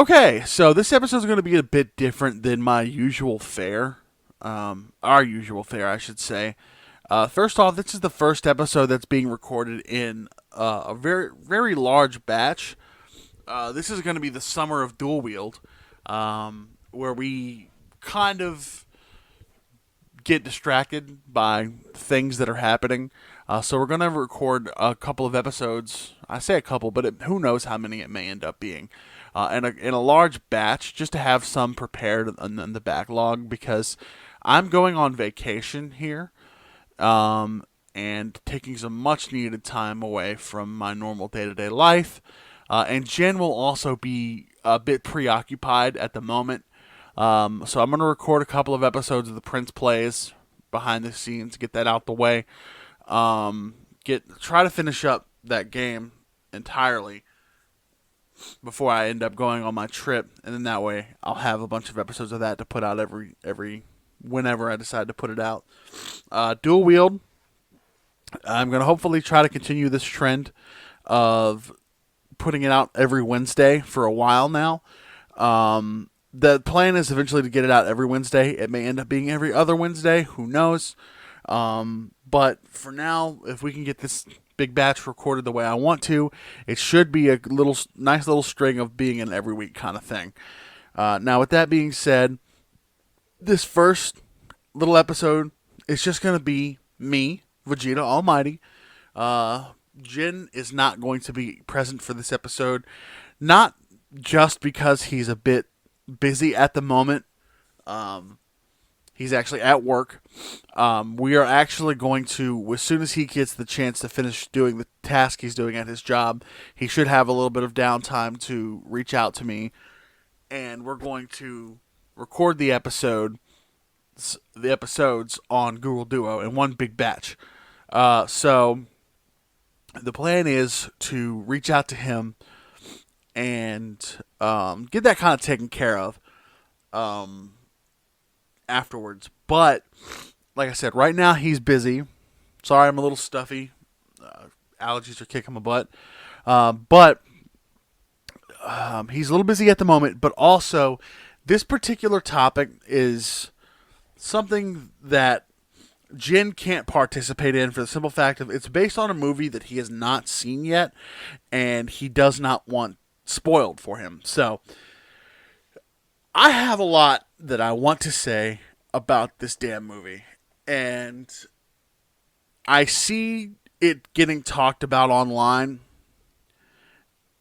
Okay, so this episode is going to be a bit different than my usual fare. Our usual fare, I should say. First off, this is the first episode that's being recorded in a very, very large batch. This is going to be the summer of dual wield, where we kind of get distracted by things that are happening. So we're going to record a couple of episodes. I say a couple, but who knows how many it may end up being. In a large batch, just to have some prepared in the backlog, because I'm going on vacation here, and taking some much needed time away from my normal day-to-day life. And Jynn will also be a bit preoccupied at the moment. So I'm going to record a couple of episodes of the Prince Plays behind the scenes, get that out the way. Try to finish up that game entirely before I end up going on my trip, and then that way I'll have a bunch of episodes of that to put out every whenever I decide to put it out. Dual wield. I'm going to hopefully try to continue this trend of putting it out every Wednesday for a while now. The plan is eventually to get it out every Wednesday. It may end up being every other Wednesday. Who knows? But for now, if we can get this big batch recorded the way I want to, it should be a nice little string of being an every week kind of thing. Now, with that being said, this first little episode is just going to be me, Vegeta Almighty. Jynn is not going to be present for this episode, not just because he's a bit busy at the moment. He's actually at work. We are actually going to, as soon as he gets the chance to finish doing the task he's doing at his job, he should have a little bit of downtime to reach out to me, and we're going to record the episodes on Google Duo in one big batch. So the plan is to reach out to him and get that kind of taken care of afterwards. But like I said, right now he's busy. Sorry, I'm a little stuffy. Allergies are kicking my butt. But he's a little busy at the moment. But also, this particular topic is something that Jynn can't participate in for the simple fact of it's based on a movie that he has not seen yet, and he does not want spoiled for him. So I have a lot that I want to say about this damn movie, and I see it getting talked about online,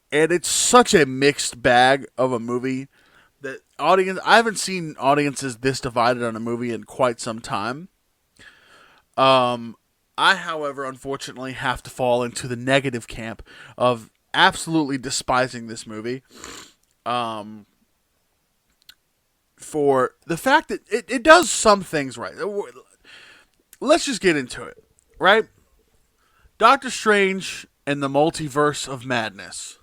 and it's such a mixed bag of a movie that I haven't seen audiences this divided on a movie in quite some time. I, however, unfortunately have to fall into the negative camp of absolutely despising this movie. For the fact that it does some things right. Let's just get into it, right? Doctor Strange and the Multiverse of Madness.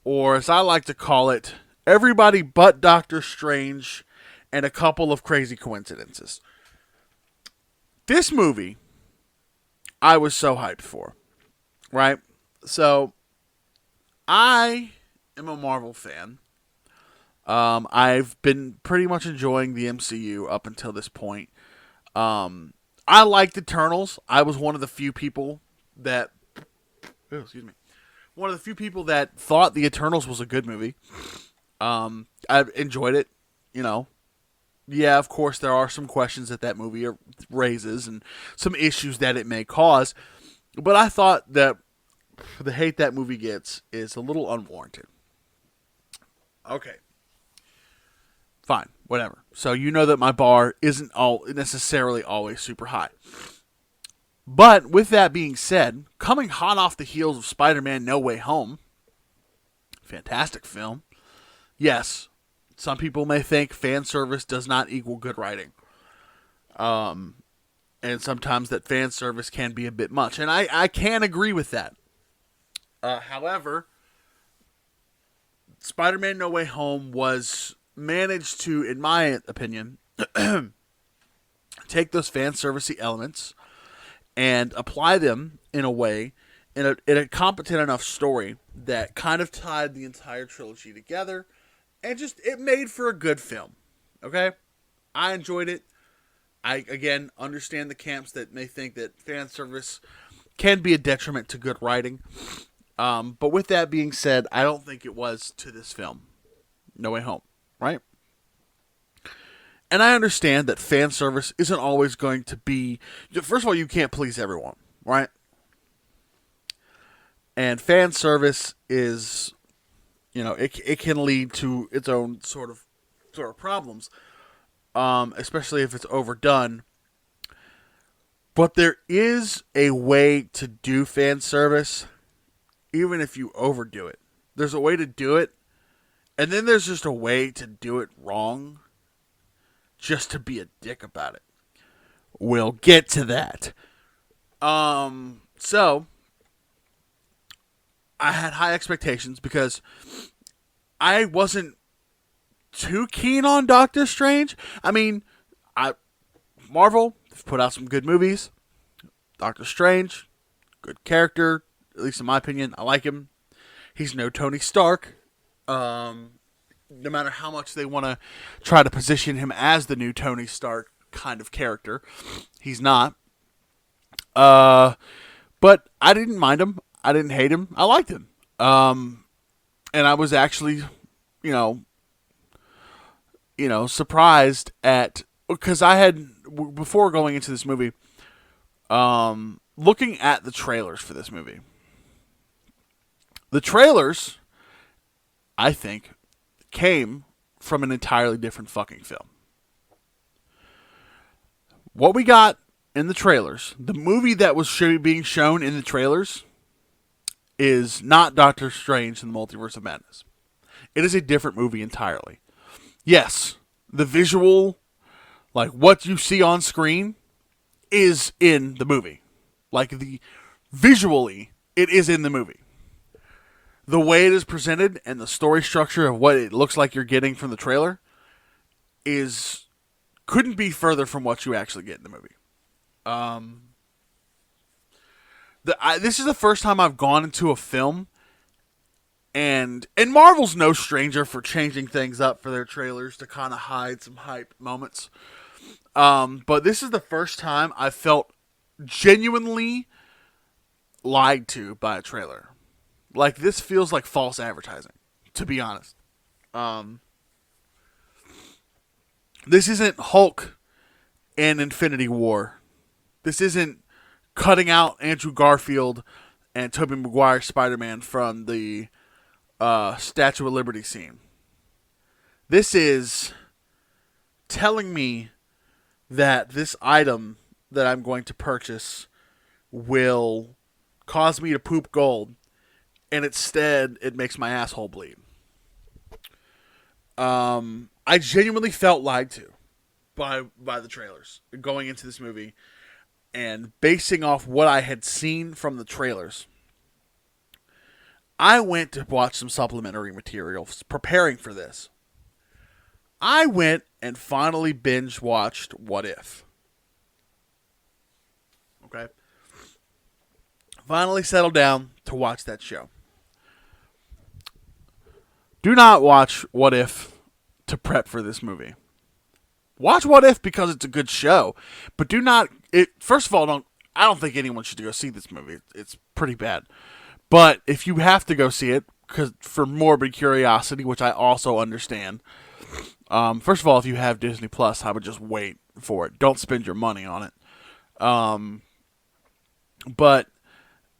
Or as I like to call it, everybody but Doctor Strange and a couple of crazy coincidences. This movie, I was so hyped for, right? So, I am a Marvel fan. I've been pretty much enjoying the MCU up until this point. I liked Eternals. I was one of the few people that, one of the few people that thought the Eternals was a good movie. I enjoyed it, Yeah, of course, there are some questions that movie raises and some issues that it may cause. But I thought that the hate that movie gets is a little unwarranted. Okay. Fine, whatever. So you know that my bar isn't necessarily always super high. But with that being said, coming hot off the heels of Spider-Man No Way Home, fantastic film. Yes, some people may think fan service does not equal good writing. And sometimes that fan service can be a bit much. And I can agree with that. However, Spider-Man No Way Home was managed to, in my opinion, take those fan servicey elements and apply them in a way in a competent enough story that kind of tied the entire trilogy together, and just it made for a good film. Okay, I enjoyed it. I again understand the camps that may think that fan service can be a detriment to good writing. But with that being said, I don't think it was to this film, No Way Home, right? And I understand that fan service isn't always going to be. First of all, you can't please everyone, right? And fan service is, it can lead to its own sort of problems, especially if it's overdone. But there is a way to do fan service, even if you overdo it. There's a way to do it, and then there's just a way to do it wrong, just to be a dick about it. We'll get to that. So I had high expectations because I wasn't too keen on Doctor Strange. I mean, Marvel have put out some good movies. Doctor Strange, good character, at least in my opinion. I like him. He's no Tony Stark. No matter how much they want to try to position him as the new Tony Stark kind of character, he's not. But I didn't mind him. I didn't hate him. I liked him. And I was actually, surprised at, because I had, before going into this movie, looking at the trailers for this movie. The trailers, I think, came from an entirely different fucking film. What we got in the trailers, the movie that was being shown in the trailers, is not Doctor Strange in the Multiverse of Madness. It is a different movie entirely. Yes, the visual, like what you see on screen, is in the movie. Visually, it is in the movie. The way it is presented and the story structure of what it looks like you're getting from the trailer couldn't be further from what you actually get in the movie. This is the first time I've gone into a film, and Marvel's no stranger for changing things up for their trailers to kind of hide some hype moments. But this is the first time I felt genuinely lied to by a trailer. Like, this feels like false advertising, to be honest. This isn't Hulk and Infinity War. This isn't cutting out Andrew Garfield and Tobey Maguire Spider-Man from the Statue of Liberty scene. This is telling me that this item that I'm going to purchase will cause me to poop gold, and instead it makes my asshole bleed. I genuinely felt lied to by the trailers going into this movie, and basing off what I had seen from the trailers, I went to watch some supplementary materials preparing for this. I went and finally binge watched What If. Okay? Finally settled down to watch that show. Do not watch What If to prep for this movie. Watch What If because it's a good show, but do not. First of all, I don't think anyone should go see this movie. It's pretty bad. But if you have to go see it, because for morbid curiosity, which I also understand. First of all, if you have Disney Plus, I would just wait for it. Don't spend your money on it. But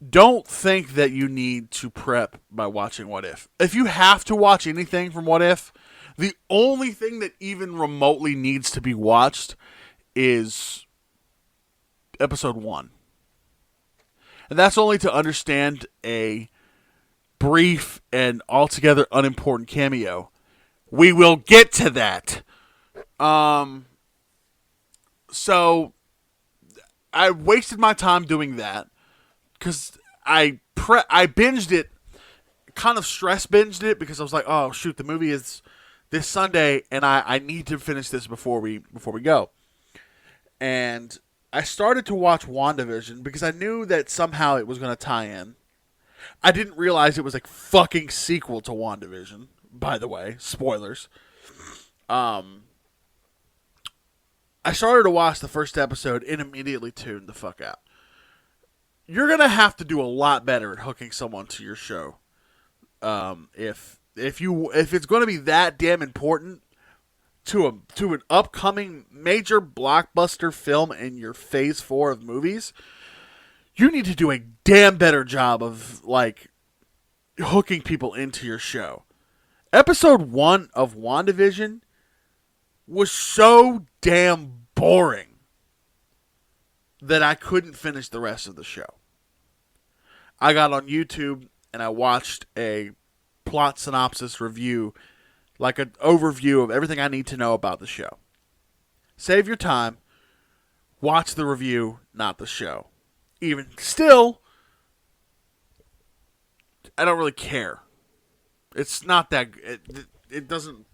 don't think that you need to prep by watching What If. If you have to watch anything from What If, the only thing that even remotely needs to be watched is episode 1. And that's only to understand a brief and altogether unimportant cameo. We will get to that. So I wasted my time doing that because I binged it, kind of stress binged it, because I was like, oh shoot, the movie is this Sunday and I need to finish this before we go. And I started to watch WandaVision because I knew that somehow it was going to tie in. I didn't realize it was a fucking sequel to WandaVision, by the way. Spoilers. I started to watch the first episode and immediately tuned the fuck out. You're going to have to do a lot better at hooking someone to your show. If it's going to be that damn important to an upcoming major blockbuster film in your phase 4 of movies, you need to do a damn better job of like hooking people into your show. Episode 1 of WandaVision was so damn boring that I couldn't finish the rest of the show. I got on YouTube and I watched a plot synopsis review, like an overview of everything I need to know about the show. Save your time. Watch the review, not the show. Even still, I don't really care. It's not that... It doesn't...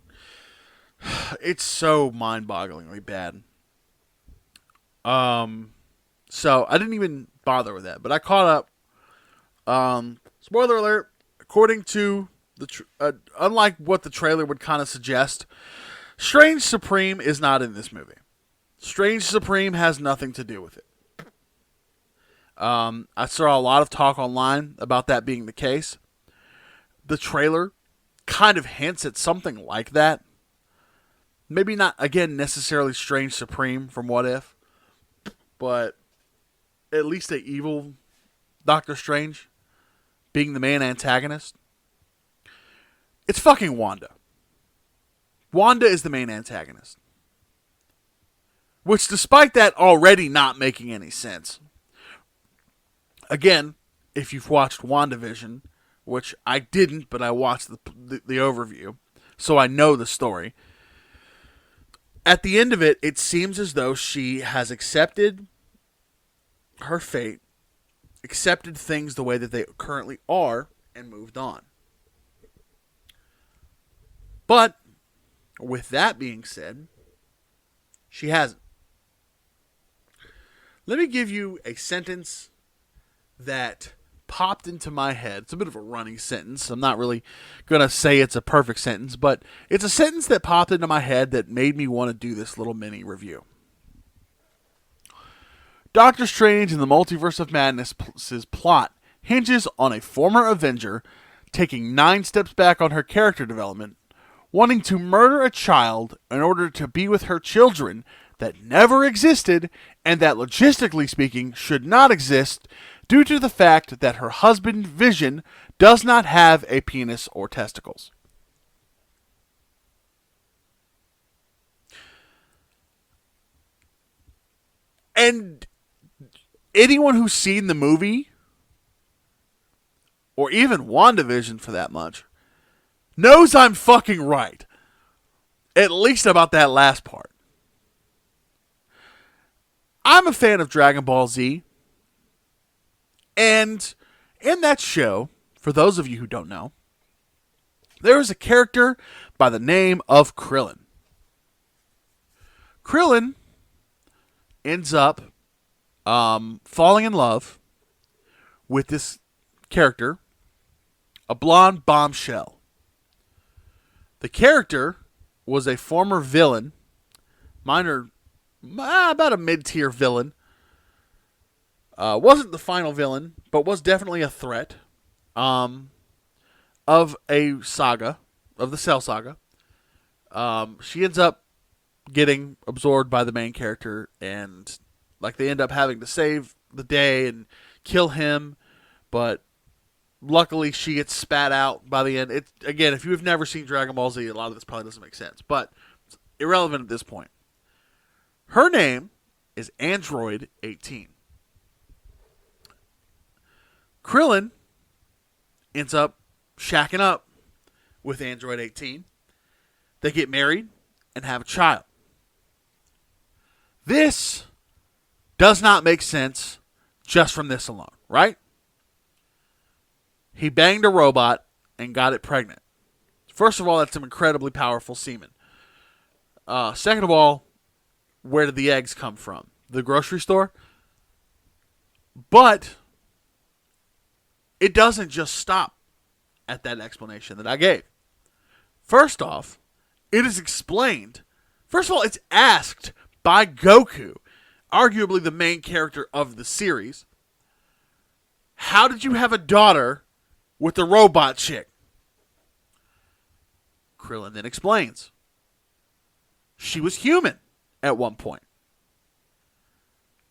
It's so mind-bogglingly bad. So, I didn't even bother with that. But I caught up. Spoiler alert. According to unlike what the trailer would kind of suggest, Strange Supreme is not in this movie. Strange Supreme has nothing to do with it. I saw a lot of talk online about that being the case. The trailer kind of hints at something like that. Maybe not, again, necessarily Strange Supreme from What If, but at least an evil Doctor Strange being the main antagonist. It's fucking Wanda. Wanda is the main antagonist. Which, despite that already not making any sense, again, if you've watched WandaVision, which I didn't, but I watched the overview, so I know the story. At the end of it, it seems as though she has accepted her fate, accepted things the way that they currently are, and moved on. But, with that being said, she hasn't. Let me give you a sentence that popped into my head. It's a bit of a running sentence. I'm not really going to say it's a perfect sentence, but it's a sentence that popped into my head that made me want to do this little mini review. Doctor Strange and the Multiverse of Madness' plot hinges on a former Avenger taking 9 steps back on her character development, wanting to murder a child in order to be with her children that never existed and that, logistically speaking, should not exist due to the fact that her husband, Vision, does not have a penis or testicles. And anyone who's seen the movie, or even WandaVision for that much, knows I'm fucking right. At least about that last part. I'm a fan of Dragon Ball Z. And in that show, for those of you who don't know, there is a character by the name of Krillin. Krillin ends up falling in love with this character, a blonde bombshell. The character was a former villain, about a mid-tier villain. Wasn't the final villain, but was definitely a threat of a saga, of the Cell Saga. She ends up getting absorbed by the main character, and they end up having to save the day and kill him, but luckily she gets spat out by the end. Again, if you've never seen Dragon Ball Z, a lot of this probably doesn't make sense, but it's irrelevant at this point. Her name is Android 18. Krillin ends up shacking up with Android 18. They get married and have a child. This does not make sense just from this alone, right? He banged a robot and got it pregnant. First of all, that's some incredibly powerful semen. Second of all, where did the eggs come from? The grocery store? But it doesn't just stop at that explanation that I gave. First off, it is explained. First of all, it's asked by Goku, arguably the main character of the series. How did you have a daughter with a robot chick? Krillin then explains. She was human at one point.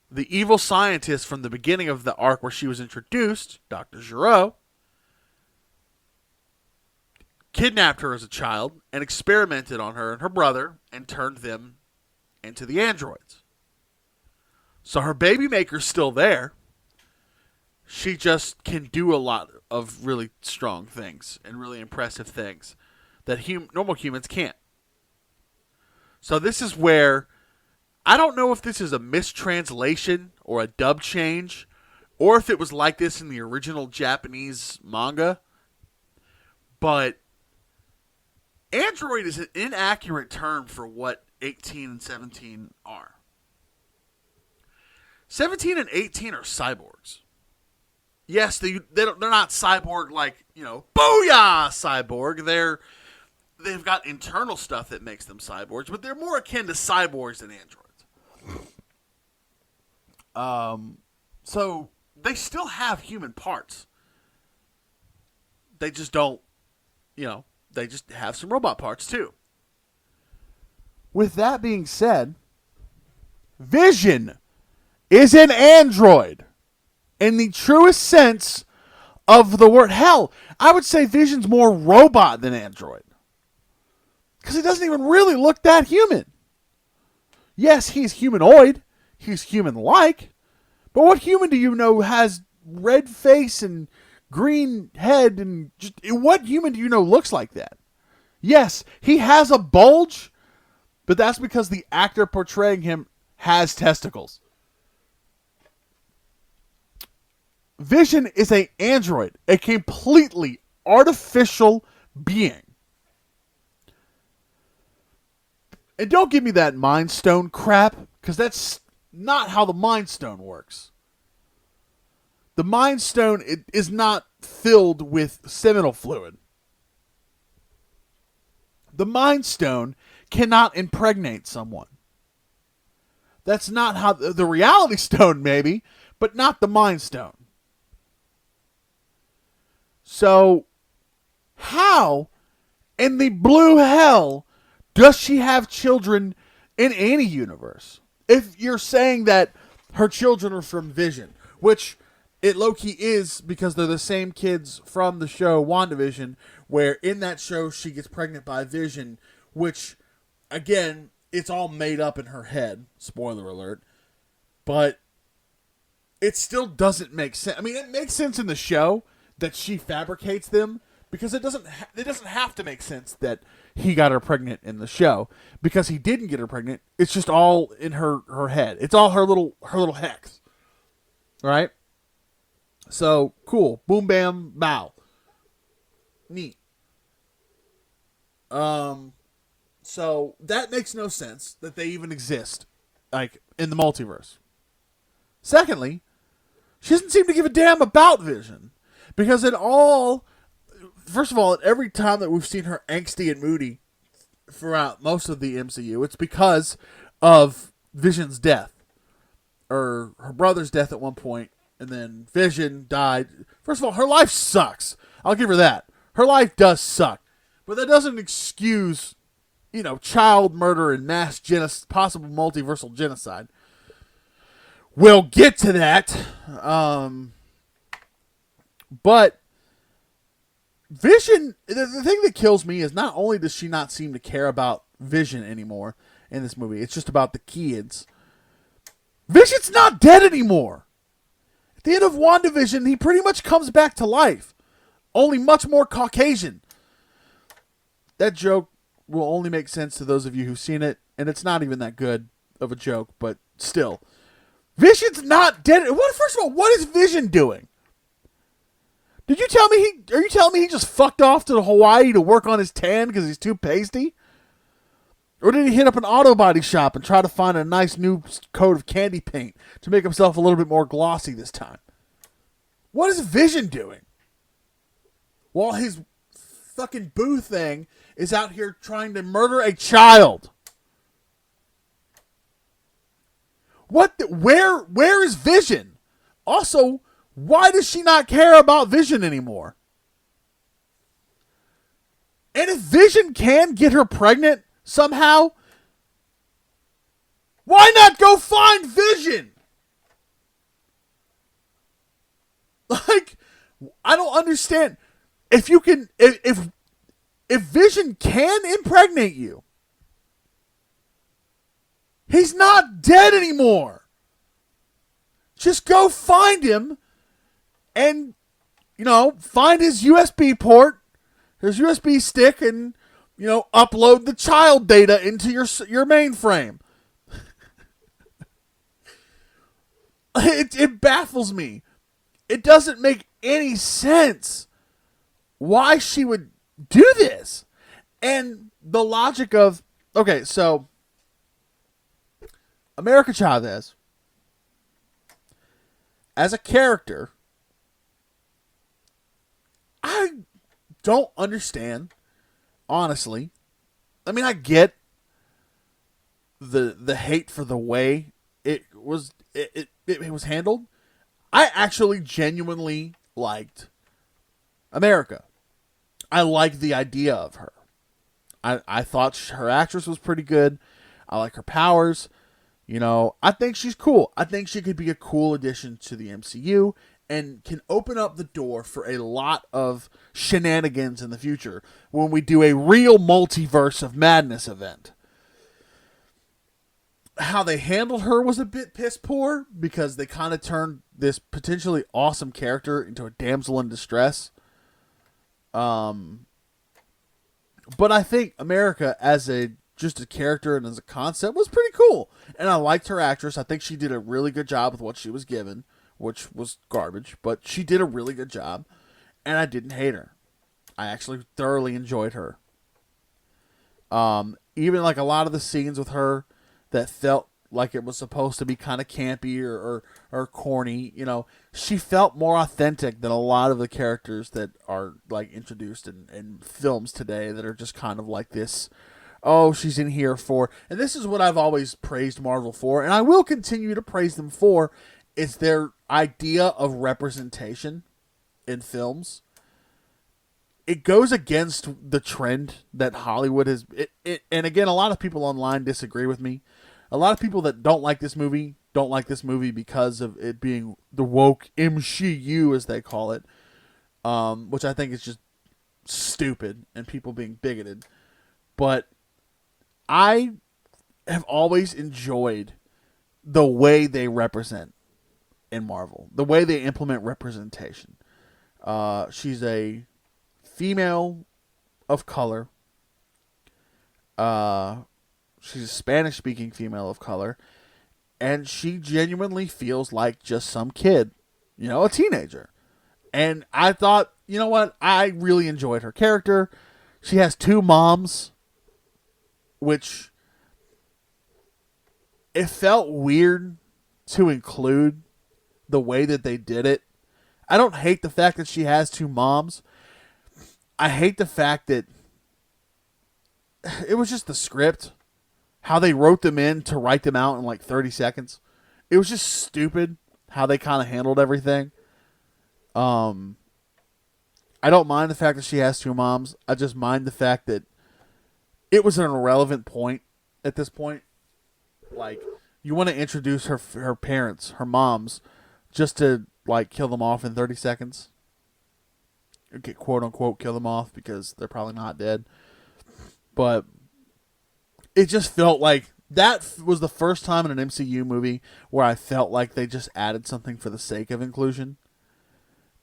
The evil scientist from the beginning of the arc where she was introduced, Dr. Gero, kidnapped her as a child and experimented on her and her brother and turned them into the androids. So her baby maker's still there. She just can do a lot of really strong things and really impressive things that normal humans can't. So this is where, I don't know if this is a mistranslation or a dub change, or if it was like this in the original Japanese manga, but android is an inaccurate term for what 18 and 17 are. 17 and 18 are cyborgs. Yes, they're not cyborg like, booyah cyborg. They've got internal stuff that makes them cyborgs, but they're more akin to cyborgs than androids. So they still have human parts. They just don't, they just have some robot parts too. With that being said, Vision is an android in the truest sense of the word. Hell, I would say Vision's more robot than android. Because he doesn't even really look that human. Yes, he's humanoid. He's human-like. But what human do you know has red face and green head and just... What human do you know looks like that? Yes, he has a bulge, but that's because the actor portraying him has testicles. Vision is an android, a completely artificial being. And don't give me that Mind Stone crap, because that's not how the Mind Stone works. The Mind Stone is not filled with seminal fluid. The Mind Stone cannot impregnate someone. That's not how... The Reality Stone, maybe, but not the Mind Stone. So, how in the blue hell does she have children in any universe? If you're saying that her children are from Vision, which it low-key is because they're the same kids from the show WandaVision, where in that show she gets pregnant by Vision, which, again, it's all made up in her head. Spoiler alert. But it still doesn't make sense. I mean, it makes sense in the show that she fabricates them, because it doesn't have to make sense that he got her pregnant in the show, because he didn't get her pregnant. It's just all in her head. It's all her little hex. Right? So, cool. Boom, bam, bow. Neat. So, that makes no sense that they even exist, like, in the multiverse. Secondly, she doesn't seem to give a damn about Vision. Because first of all, at every time that we've seen her angsty and moody throughout most of the MCU, it's because of Vision's death. Or her brother's death at one point, and then Vision died. First of all, her life sucks. I'll give her that. Her life does suck. But that doesn't excuse, child murder and mass possible multiversal genocide. We'll get to that. But Vision, the thing that kills me is not only does she not seem to care about Vision anymore in this movie, it's just about the kids. Vision's not dead anymore. At the end of WandaVision, he pretty much comes back to life, only much more Caucasian. That joke will only make sense to those of you who've seen it, and it's not even that good of a joke, but still. Vision's not dead. First of all, what is Vision doing? Are you telling me he just fucked off to Hawaii to work on his tan because he's too pasty? Or did he hit up an auto body shop and try to find a nice new coat of candy paint to make himself a little bit more glossy this time? What is Vision doing? while his fucking boo thing is out here trying to murder a child. Where is Vision? Also, why does she not care about Vision anymore? And if Vision can get her pregnant somehow, why not go find Vision? Like, I don't understand. If you can, if Vision can impregnate you, he's not dead anymore. Just go find him and, find his USB port, his USB stick, and, upload the child data into your mainframe. It baffles me. It doesn't make any sense why she would do this. And the logic of, okay, so America Chavez, as a character, I don't understand, honestly. I mean, I get the hate for the way it was handled. I actually genuinely liked America. I liked the idea of her. I thought her actress was pretty good. I like her powers. I think she's cool. I think she could be a cool addition to the MCU and can open up the door for a lot of shenanigans in the future when we do a real multiverse of madness event. How they handled her was a bit piss poor because they kind of turned this potentially awesome character into a damsel in distress. But I think America as just a character and as a concept was pretty cool. And I liked her actress. I think she did a really good job with what she was given, which was garbage, but she did a really good job. And I didn't hate her. I actually thoroughly enjoyed her. Even like a lot of the scenes with her that felt like it was supposed to be kind of campy or corny, she felt more authentic than a lot of the characters that are like introduced in films today that are just kind of like this, oh, she's in here for, and this is what I've always praised Marvel for, and I will continue to praise them for, is their idea of representation in films. It goes against the trend that Hollywood has, and again, a lot of people online disagree with me. A lot of people that don't like this movie because of it being the woke MCU, as they call it, which I think is just stupid and people being bigoted. But I have always enjoyed the way they represent in Marvel, the way they implement representation. She's a female of color. She's a Spanish-speaking female of color, and she genuinely feels like just some kid, a teenager. And I thought, you know what? I really enjoyed her character. She has two moms, which it felt weird to include the way that they did it. I don't hate the fact that she has two moms. I hate the fact that it was just the script. How they wrote them in to write them out in like 30 seconds. It was just stupid how they kind of handled everything. I don't mind the fact that she has two moms. I just mind the fact that it was an irrelevant point at this point. Like, you want to introduce her parents, her moms, just to like kill them off in 30 seconds. Okay, quote unquote kill them off because they're probably not dead. But it just felt like that was the first time in an MCU movie where I felt like they just added something for the sake of inclusion.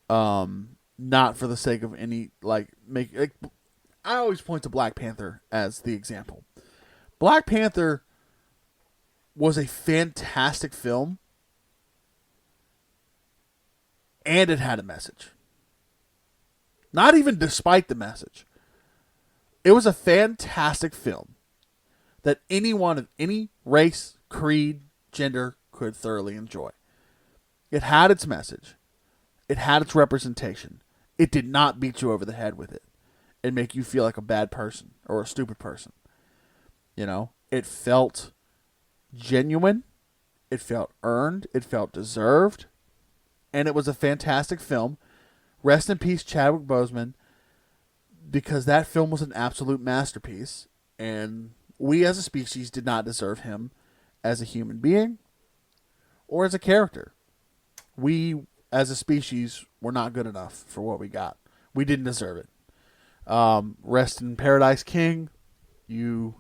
Not for the sake of any, I always point to Black Panther as the example. Black Panther was a fantastic film, and it had a message. Not even despite the message. It was a fantastic film that anyone of any race, creed, gender could thoroughly enjoy. It had its message. It had its representation. it did not beat you over the head with it and make you feel like a bad person or a stupid person. You know, it felt genuine, it felt earned, it felt deserved, and it was a fantastic film. Rest in peace, Chadwick Boseman, because that film was an absolute masterpiece, and we as a species did not deserve him as a human being or as a character. We as a species were not good enough for what we got. We didn't deserve it. Rest in paradise, King. You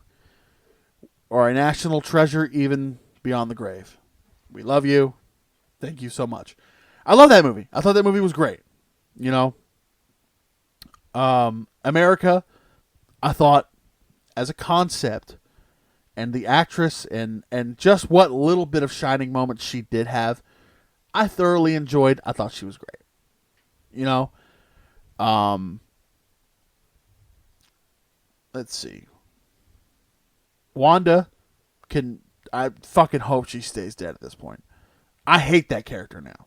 are a national treasure even beyond the grave. We love you. Thank you so much. I love that movie. I thought that movie was great. You know, America, I thought, as a concept, and the actress, and just what little bit of shining moments she did have, I thoroughly enjoyed. I thought she was great. You know, let's see. Wanda I fucking hope she stays dead at this point. I hate that character now.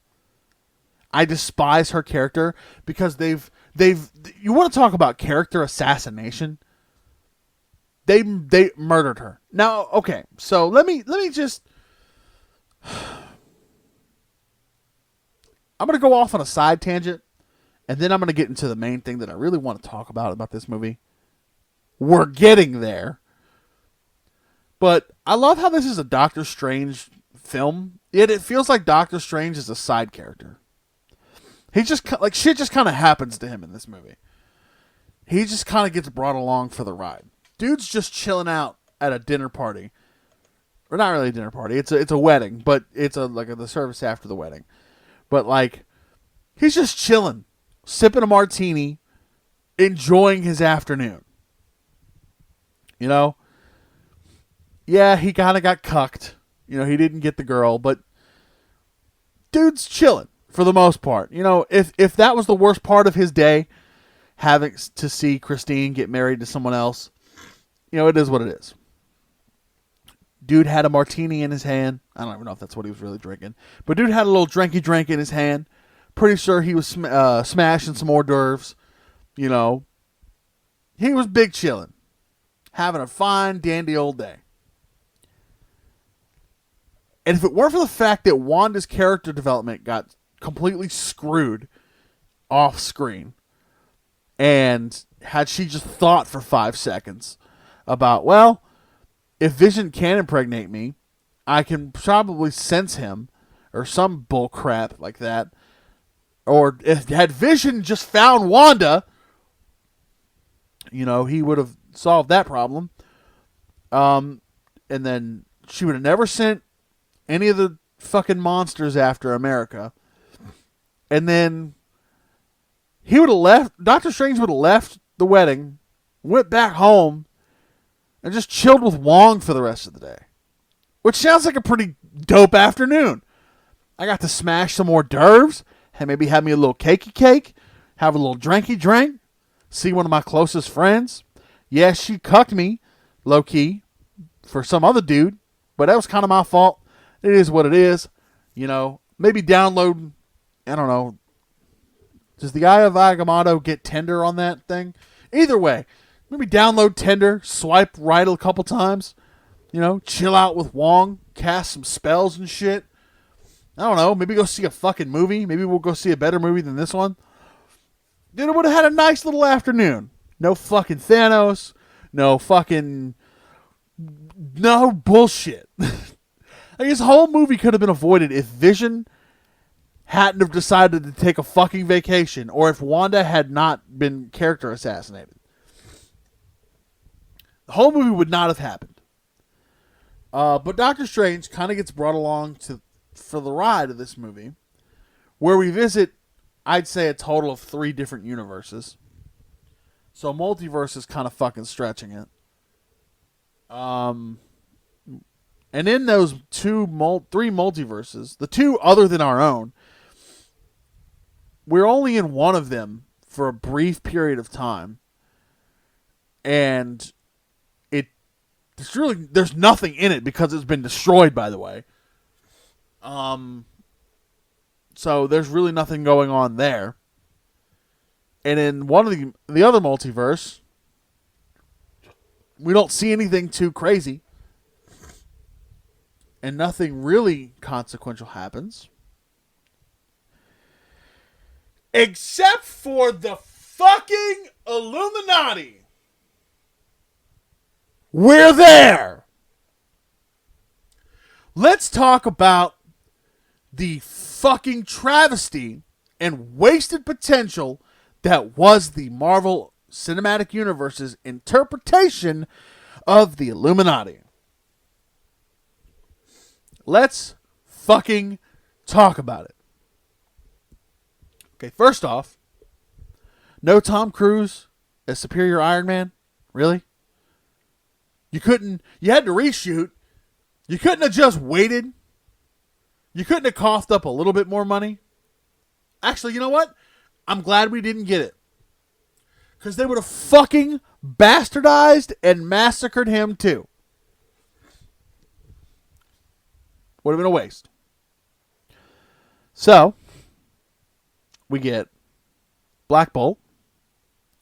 I despise her character because they've you want to talk about character assassination? They murdered her. Now, okay, so let me just I'm going to go off on a side tangent, and then I'm going to get into the main thing that I really want to talk about this movie. We're getting there. But I love how this is a Doctor Strange film, yet it feels like Doctor Strange is a side character. He just, like, shit just kind of happens to him in this movie. He just kind of gets brought along for the ride. Dude's just chilling out at a dinner party. Or not really a dinner party. It's a wedding, but it's the service after the wedding. But, like, he's just chilling, sipping a martini, enjoying his afternoon. You know? Yeah, he kind of got cucked. You know, he didn't get the girl, but dude's chilling for the most part. You know, if that was the worst part of his day, having to see Christine get married to someone else, you know, it is what it is. Dude had a martini in his hand. I don't even know if that's what he was really drinking. But dude had a little drinky drink in his hand. Pretty sure he was smashing some hors d'oeuvres. You know, he was big chilling. Having a fine, dandy old day. And if it weren't for the fact that Wanda's character development got completely screwed off screen, and had she just thought for 5 seconds about, well, if Vision can impregnate me, I can probably sense him, or some bull crap like that. Or if had Vision just found Wanda, you know, he would have solved that problem. And then she would have never sent any of the fucking monsters after America. And then he would have left. Doctor Strange would have left the wedding, went back home, and just chilled with Wong for the rest of the day. Which sounds like a pretty dope afternoon. I got to smash some hors d'oeuvres, and maybe have me a little cakey cake, have a little drinky drink, see one of my closest friends. Yeah, she cucked me, low key, for some other dude, but that was kind of my fault. It is what it is. You know, maybe download, I don't know. Does the Eye of Agamotto get Tinder on that thing? Either way, maybe download Tinder, swipe right a couple times. You know, chill out with Wong, cast some spells and shit. I don't know, maybe go see a fucking movie. Maybe we'll go see a better movie than this one. Then it would have had a nice little afternoon. No fucking Thanos. No bullshit. Like, this whole movie could have been avoided if Vision hadn't have decided to take a fucking vacation, or if Wanda had not been character assassinated. The whole movie would not have happened. But Doctor Strange kind of gets brought along for the ride of this movie, where we visit, I'd say, a total of 3 different universes. So multiverse is kind of fucking stretching it. And in those 3 multiverses, the 2 other than our own, we're only in one of them for a brief period of time. And there's nothing in it because it's been destroyed, by the way. So there's really nothing going on there. And in one of the other multiverse, we don't see anything too crazy. And nothing really consequential happens. Except for the fucking Illuminati. We're there. Let's talk about the fucking travesty and wasted potential that was the Marvel Cinematic Universe's interpretation of the Illuminati. Let's fucking talk about it. Okay, first off, no Tom Cruise as Superior Iron Man? Really? You had to reshoot. You couldn't have just waited. You couldn't have coughed up a little bit more money. Actually, you know what? I'm glad we didn't get it. Because they would have fucking bastardized and massacred him too. Would have been a waste. So, we get Black Bolt.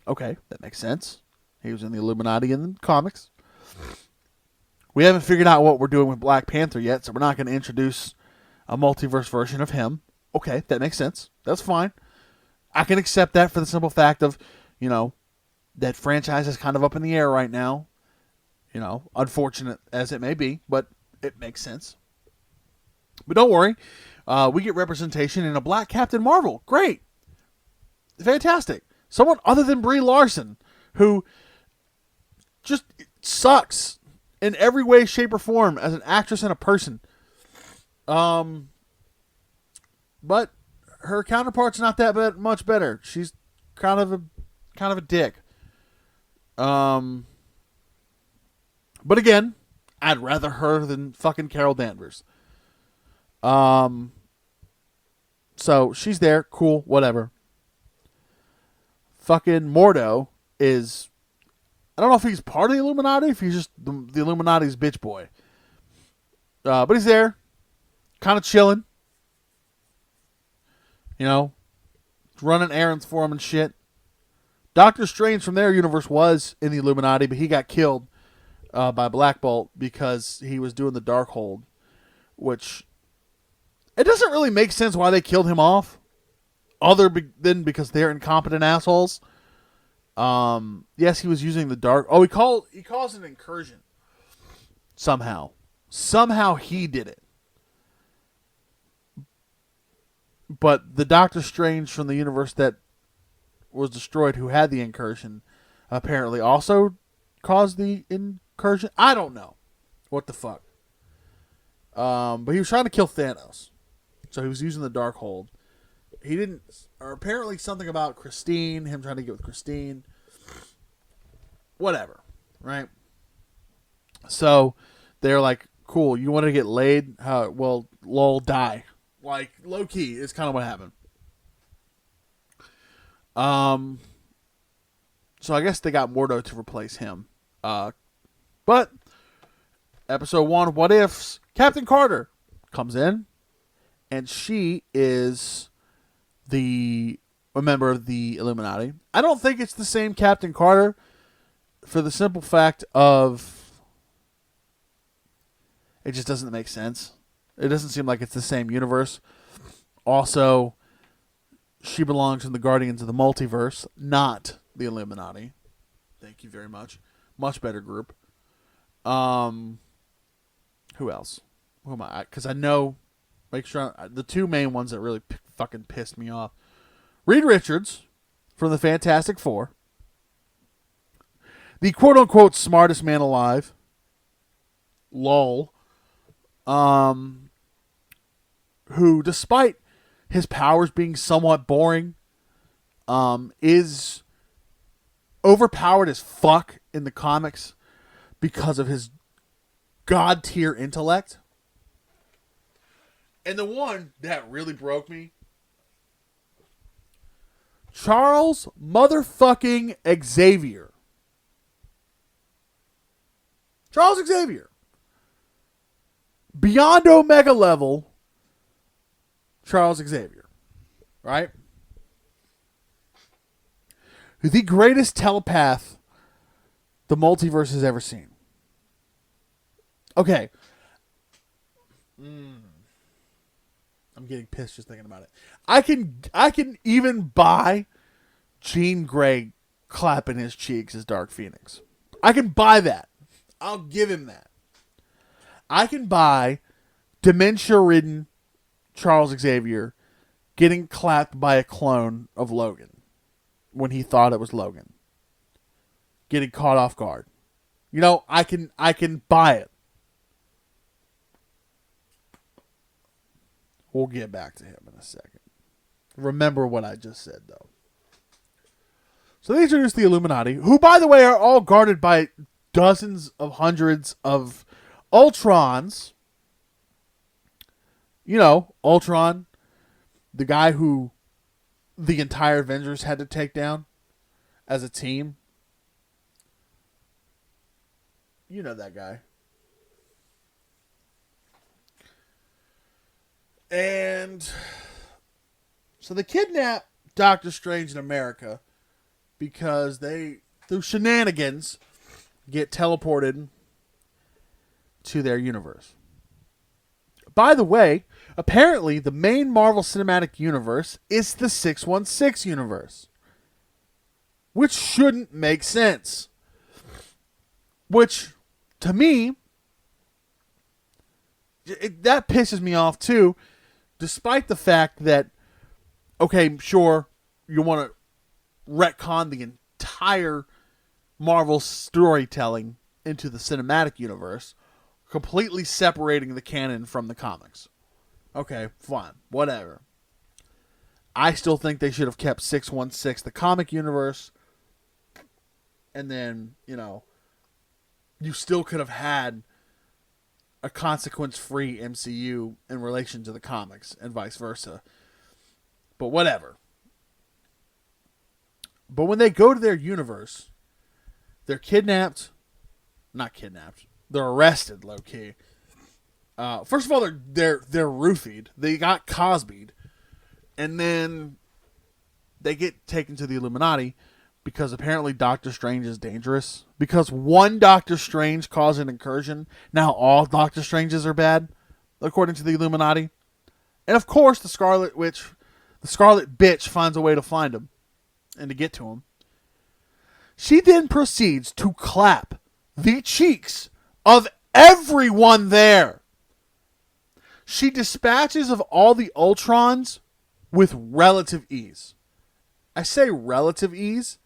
Okay, that makes sense. He was in the Illuminati in the comics. We haven't figured out what we're doing with Black Panther yet, so we're not going to introduce a multiverse version of him. Okay, that makes sense. That's fine. I can accept that for the simple fact of, that franchise is kind of up in the air right now. Unfortunate as it may be, but it makes sense. But don't worry. We get representation in a Black Captain Marvel. Great. Fantastic. Someone other than Brie Larson, who just sucks in every way, shape, or form as an actress and a person. But her counterpart's not that much better. She's kind of a dick. But again, I'd rather her than fucking Carol Danvers. So she's there, cool, whatever. Fucking Mordo is, I don't know if he's part of the Illuminati, if he's just the Illuminati's bitch boy. But he's there, kind of chilling. Running errands for him and shit. Doctor Strange from their universe was in the Illuminati, but he got killed by Black Bolt because he was doing the Darkhold, which it doesn't really make sense why they killed him off, other than because they're incompetent assholes. Yes, he was using the dark. Oh, he calls it an incursion. Somehow he did it. But the Doctor Strange from the universe that was destroyed, who had the incursion, apparently also caused the incursion. I don't know. What the fuck? But he was trying to kill Thanos. So he was using the Darkhold. He didn't, or apparently something about Christine, him trying to get with Christine. Whatever. Right? So they're like, cool, you want to get laid? Well, lol, die. Like, low-key is kind of what happened. So I guess they got Mordo to replace him. But episode 1, What Ifs, Captain Carter comes in, and she is a member of the Illuminati. I don't think it's the same Captain Carter for the simple fact of it just doesn't make sense. It doesn't seem like it's the same universe. Also, she belongs in the Guardians of the Multiverse, not the Illuminati. Thank you very much. Much better group. Who else? Who am I? Because I know, make sure the two main ones that really fucking pissed me off. Reed Richards from the Fantastic Four. The quote-unquote smartest man alive. Lol. Who, despite his powers being somewhat boring, is overpowered as fuck in the comics because of his god-tier intellect. And the one that really broke me, Charles motherfucking Xavier. Charles Xavier. Beyond Omega level, Charles Xavier. Right? the greatest telepath the multiverse has ever seen. Okay. I'm getting pissed just thinking about it. I can even buy Jean Grey clapping his cheeks as Dark Phoenix. I can buy that. I'll give him that. I can buy dementia-ridden Charles Xavier getting clapped by a clone of Logan when he thought it was Logan. Getting caught off guard. You know, I can buy it. We'll get back to him in a second. Remember what I just said, though. So they introduced the Illuminati, who, by the way, are all guarded by dozens of hundreds of Ultrons. You know, Ultron, the guy who the entire Avengers had to take down as a team. You know that guy. And so they kidnap Doctor Strange in America because they, through shenanigans, get teleported to their universe. By the way, apparently the main Marvel Cinematic Universe is the 616 universe, which shouldn't make sense. Which, to me, that pisses me off too, despite the fact that, okay, sure, you want to retcon the entire Marvel storytelling into the cinematic universe, completely separating the canon from the comics. Okay, fine, whatever. I still think they should have kept 616, the comic universe, and then, you know, you still could have had a consequence-free MCU in relation to the comics and vice versa. But whatever. But when they go to their universe, they're kidnapped. Not kidnapped. They're arrested, low-key. First of all, they're roofied. They got Cosby'd. And then they get taken to the Illuminati because apparently Doctor Strange is dangerous. Because one Doctor Strange caused an incursion, now all Doctor Stranges are bad, according to the Illuminati. And of course, the Scarlet Bitch finds a way to find him and to get to him. She then proceeds to clap the cheeks of everyone there. She dispatches of all the Ultrons with relative ease. I say relative ease.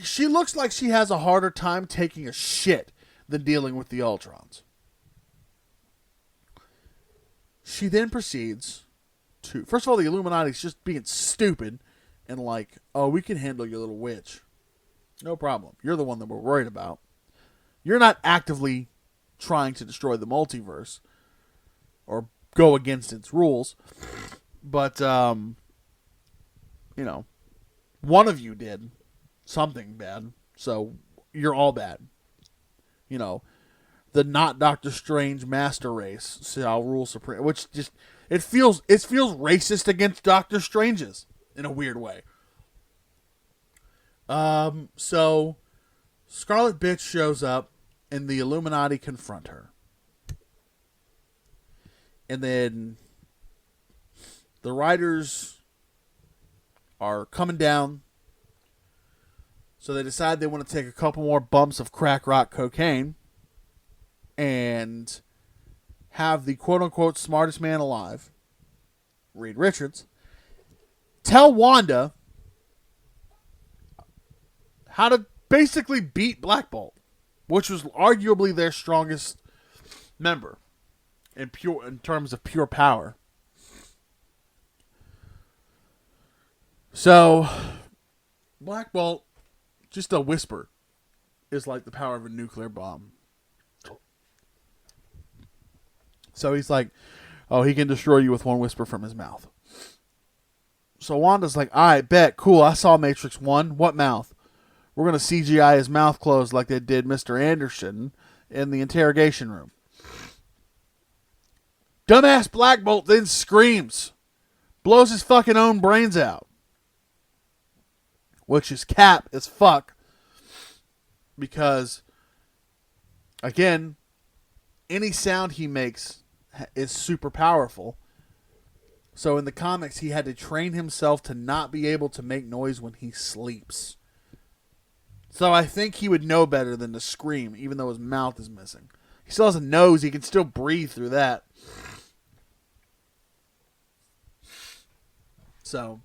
She looks like she has a harder time taking a shit than dealing with the Ultrons. She then proceeds to... First of all, the Illuminati's just being stupid and like, oh, we can handle your little witch. No problem. You're the one that we're worried about. You're not actively trying to destroy the multiverse or go against its rules. But, you know, one of you did something bad, so you're all bad. You know, the not Doctor Strange master race shall rule supreme, which just it feels racist against Doctor Stranges in a weird way. So Scarlet Bitch shows up and the Illuminati confront her. And then the writers are coming down. So they decide they want to take a couple more bumps of crack rock cocaine and have the quote-unquote smartest man alive, Reed Richards, tell Wanda how to basically beat Black Bolt, which was arguably their strongest member in terms of pure power. So Black Bolt, just a whisper, is like the power of a nuclear bomb. So he's like, oh, he can destroy you with one whisper from his mouth. So Wanda's like, all right, bet, cool, I saw Matrix 1. What mouth? We're going to CGI his mouth closed like they did Mr. Anderson in the interrogation room. Dumbass Black Bolt then screams. Blows his fucking own brains out. which is cap as fuck because, again, any sound he makes is super powerful. So in the comics, he had to train himself to not be able to make noise when he sleeps. So I think he would know better than to scream, even though his mouth is missing. He still has a nose. He can still breathe through that. So,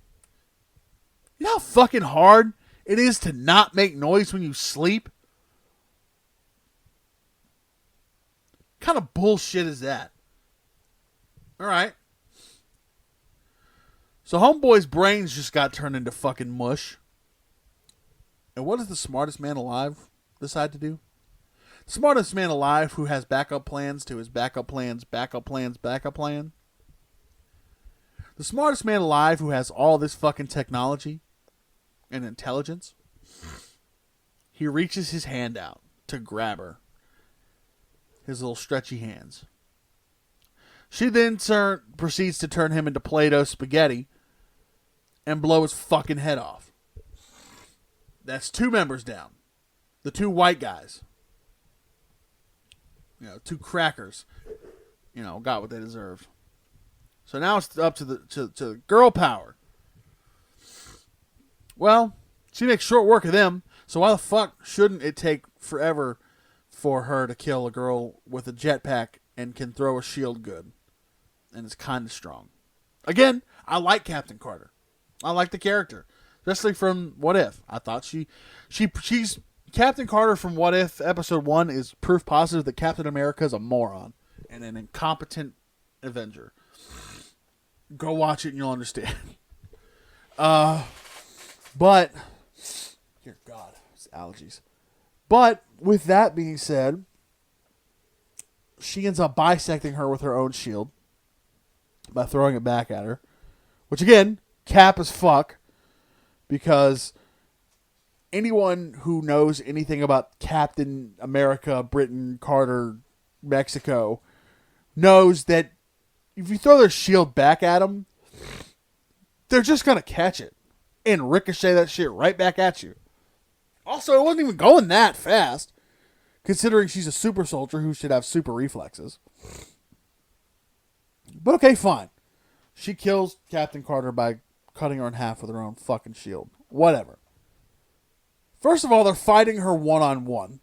you know how fucking hard it is to not make noise when you sleep? What kind of bullshit is that? Alright. So Homeboy's brains just got turned into fucking mush. And what does the smartest man alive decide to do? The smartest man alive who has backup plans to his backup plans, backup plans, backup plan. The smartest man alive who has all this fucking technology and intelligence. He reaches his hand out to grab her. His little stretchy hands. She then proceeds to turn him into Play-Doh spaghetti and blow his fucking head off. That's 2 members down. The 2 white guys. You know, 2 crackers. You know, got what they deserved. So now it's up to the girl power. Well, she makes short work of them. So why the fuck shouldn't it take forever for her to kill a girl with a jetpack and can throw a shield good? And is kind of strong. Again, I like Captain Carter. I like the character, especially from What If. I thought she's Captain Carter from What If episode 1 is proof positive that Captain America is a moron and an incompetent Avenger. Go watch it and you'll understand. But dear God, it's allergies. But with that being said, she ends up bisecting her with her own shield by throwing it back at her, which again, cap as fuck, because anyone who knows anything about Captain America, Britain, Carter, Mexico, knows that if you throw their shield back at them, they're just going to catch it and ricochet that shit right back at you. Also, it wasn't even going that fast, considering she's a super soldier who should have super reflexes. But okay, fine. She kills Captain Carter by cutting her in half with her own fucking shield. Whatever. First of all, they're fighting her one-on-one.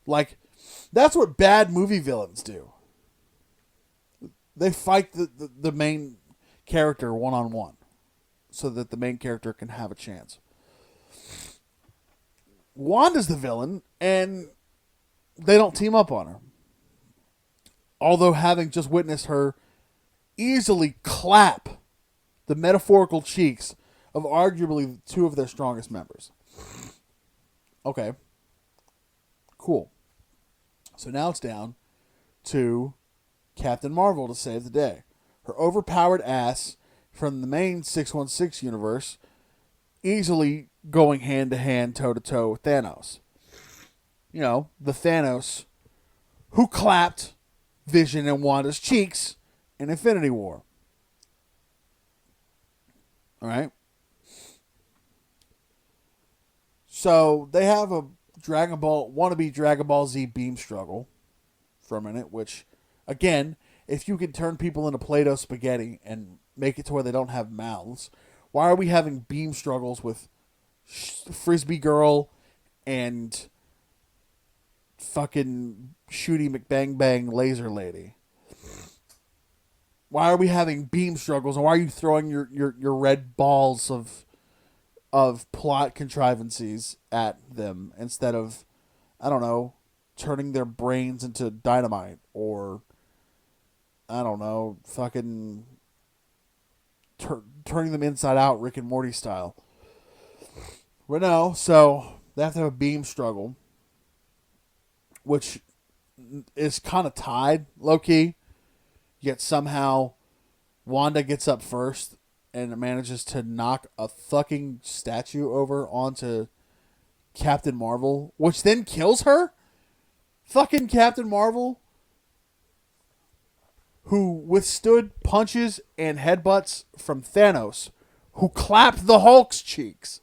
Like, that's what bad movie villains do. They fight the main character one-on-one so that the main character can have a chance. Wanda's the villain, and they don't team up on her. Although having just witnessed her easily clap the metaphorical cheeks of arguably 2 of their strongest members. Okay. Cool. So now it's down to Captain Marvel to save the day. Her overpowered ass from the main 616 universe easily going hand-to-hand, toe-to-toe with Thanos. You know, the Thanos who clapped Vision and Wanda's cheeks in Infinity War. Alright? So, they have a wannabe Dragon Ball Z beam struggle for a minute, which, again, if you can turn people into Play-Doh spaghetti and make it to where they don't have mouths, why are we having beam struggles with Frisbee Girl and fucking Shooty McBang Laser Lady? Why are we having beam struggles, and why are you throwing your red balls of plot contrivances at them instead of, I don't know, turning their brains into dynamite or, I don't know, fucking turning them inside out Rick and Morty style? But no, so they have to have a beam struggle, which is kind of tied, low-key. Yet somehow Wanda gets up first and manages to knock a fucking statue over onto Captain Marvel, which then kills her? Fucking Captain Marvel, who withstood punches and headbutts from Thanos, who clapped the Hulk's cheeks.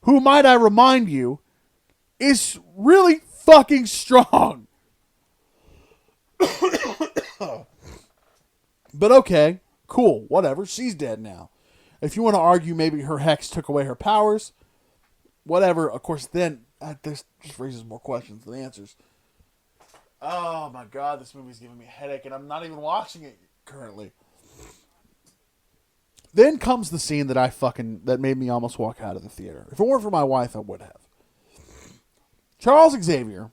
who, might I remind you, is really fucking strong. But okay, cool, whatever. She's dead now. If you want to argue maybe her hex took away her powers, whatever, of course, then this just raises more questions than answers. Oh my god, this movie's giving me a headache, and I'm not even watching it currently. Then comes the scene that made me almost walk out of the theater. If it weren't for my wife, I would have. Charles Xavier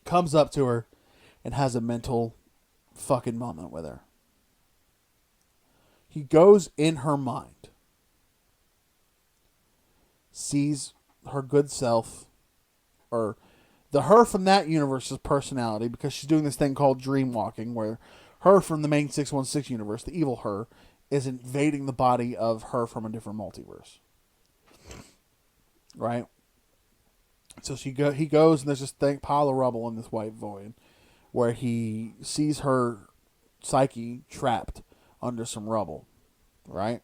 comes up to her and has a mental fucking moment with her. He goes in her mind, sees her good self, or the her from that universe's personality, because she's doing this thing called dream walking, where her from the main 616 universe, the evil her, is invading the body of her from a different multiverse. Right? So he goes, and there's this pile of rubble in this white void, where he sees her psyche trapped under some rubble, right?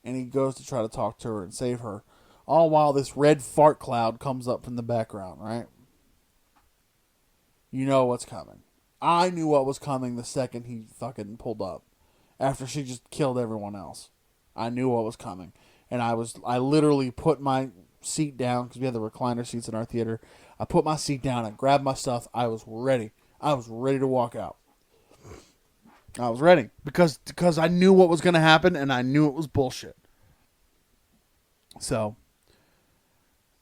And he goes to try to talk to her and save her, all while this red fart cloud comes up from the background, right? You know what's coming. I knew what was coming the second he fucking pulled up, after she just killed everyone else. I knew what was coming, and I literally put my seat down, because we had the recliner seats in our theater. I put my seat down, I grabbed my stuff, I was ready to walk out. I was ready, because I knew what was going to happen, and I knew it was bullshit. So,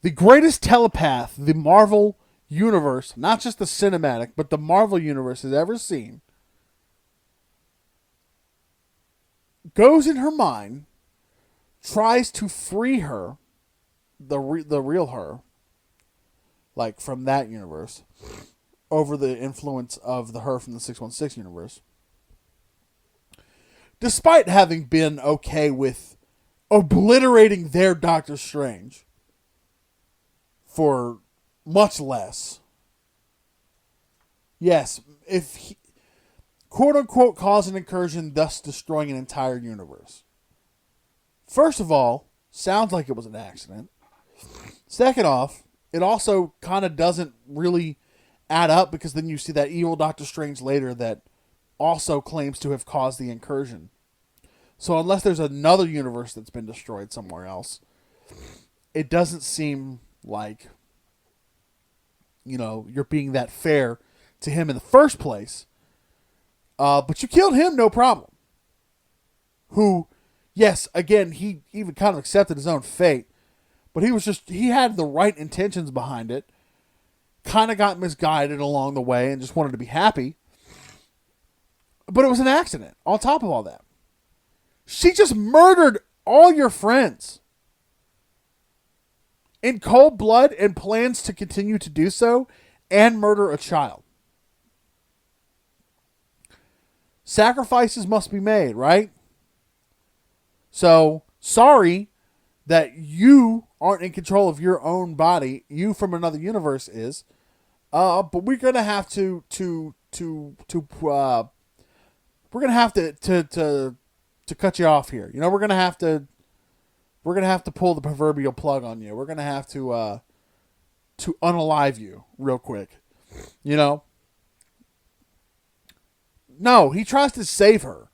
the greatest telepath the Marvel universe, not just the cinematic, but the Marvel universe has ever seen, goes in her mind, tries to free her, the real her, like from that universe, over the influence of the her from the 616 universe. Despite having been okay with obliterating their Doctor Strange for much less. Yes, if he, quote unquote, cause an incursion, thus destroying an entire universe. First of all, sounds like it was an accident. Second off, it also kind of doesn't really add up, because then you see that evil Doctor Strange later that also claims to have caused the incursion. So unless there's another universe that's been destroyed somewhere else, it doesn't seem like, you're being that fair to him in the first place. But you killed him, no problem. Who, yes, again, he even kind of accepted his own fate, but he had the right intentions behind it, kind of got misguided along the way and just wanted to be happy. But it was an accident on top of all that. She just murdered all your friends in cold blood and plans to continue to do so and murder a child. Sacrifices must be made, right? So, sorry that you aren't in control of your own body. You from another universe is. But we're gonna have to cut you off here. We're gonna have to pull the proverbial plug on you. We're gonna have to unalive you real quick. No, he tries to save her.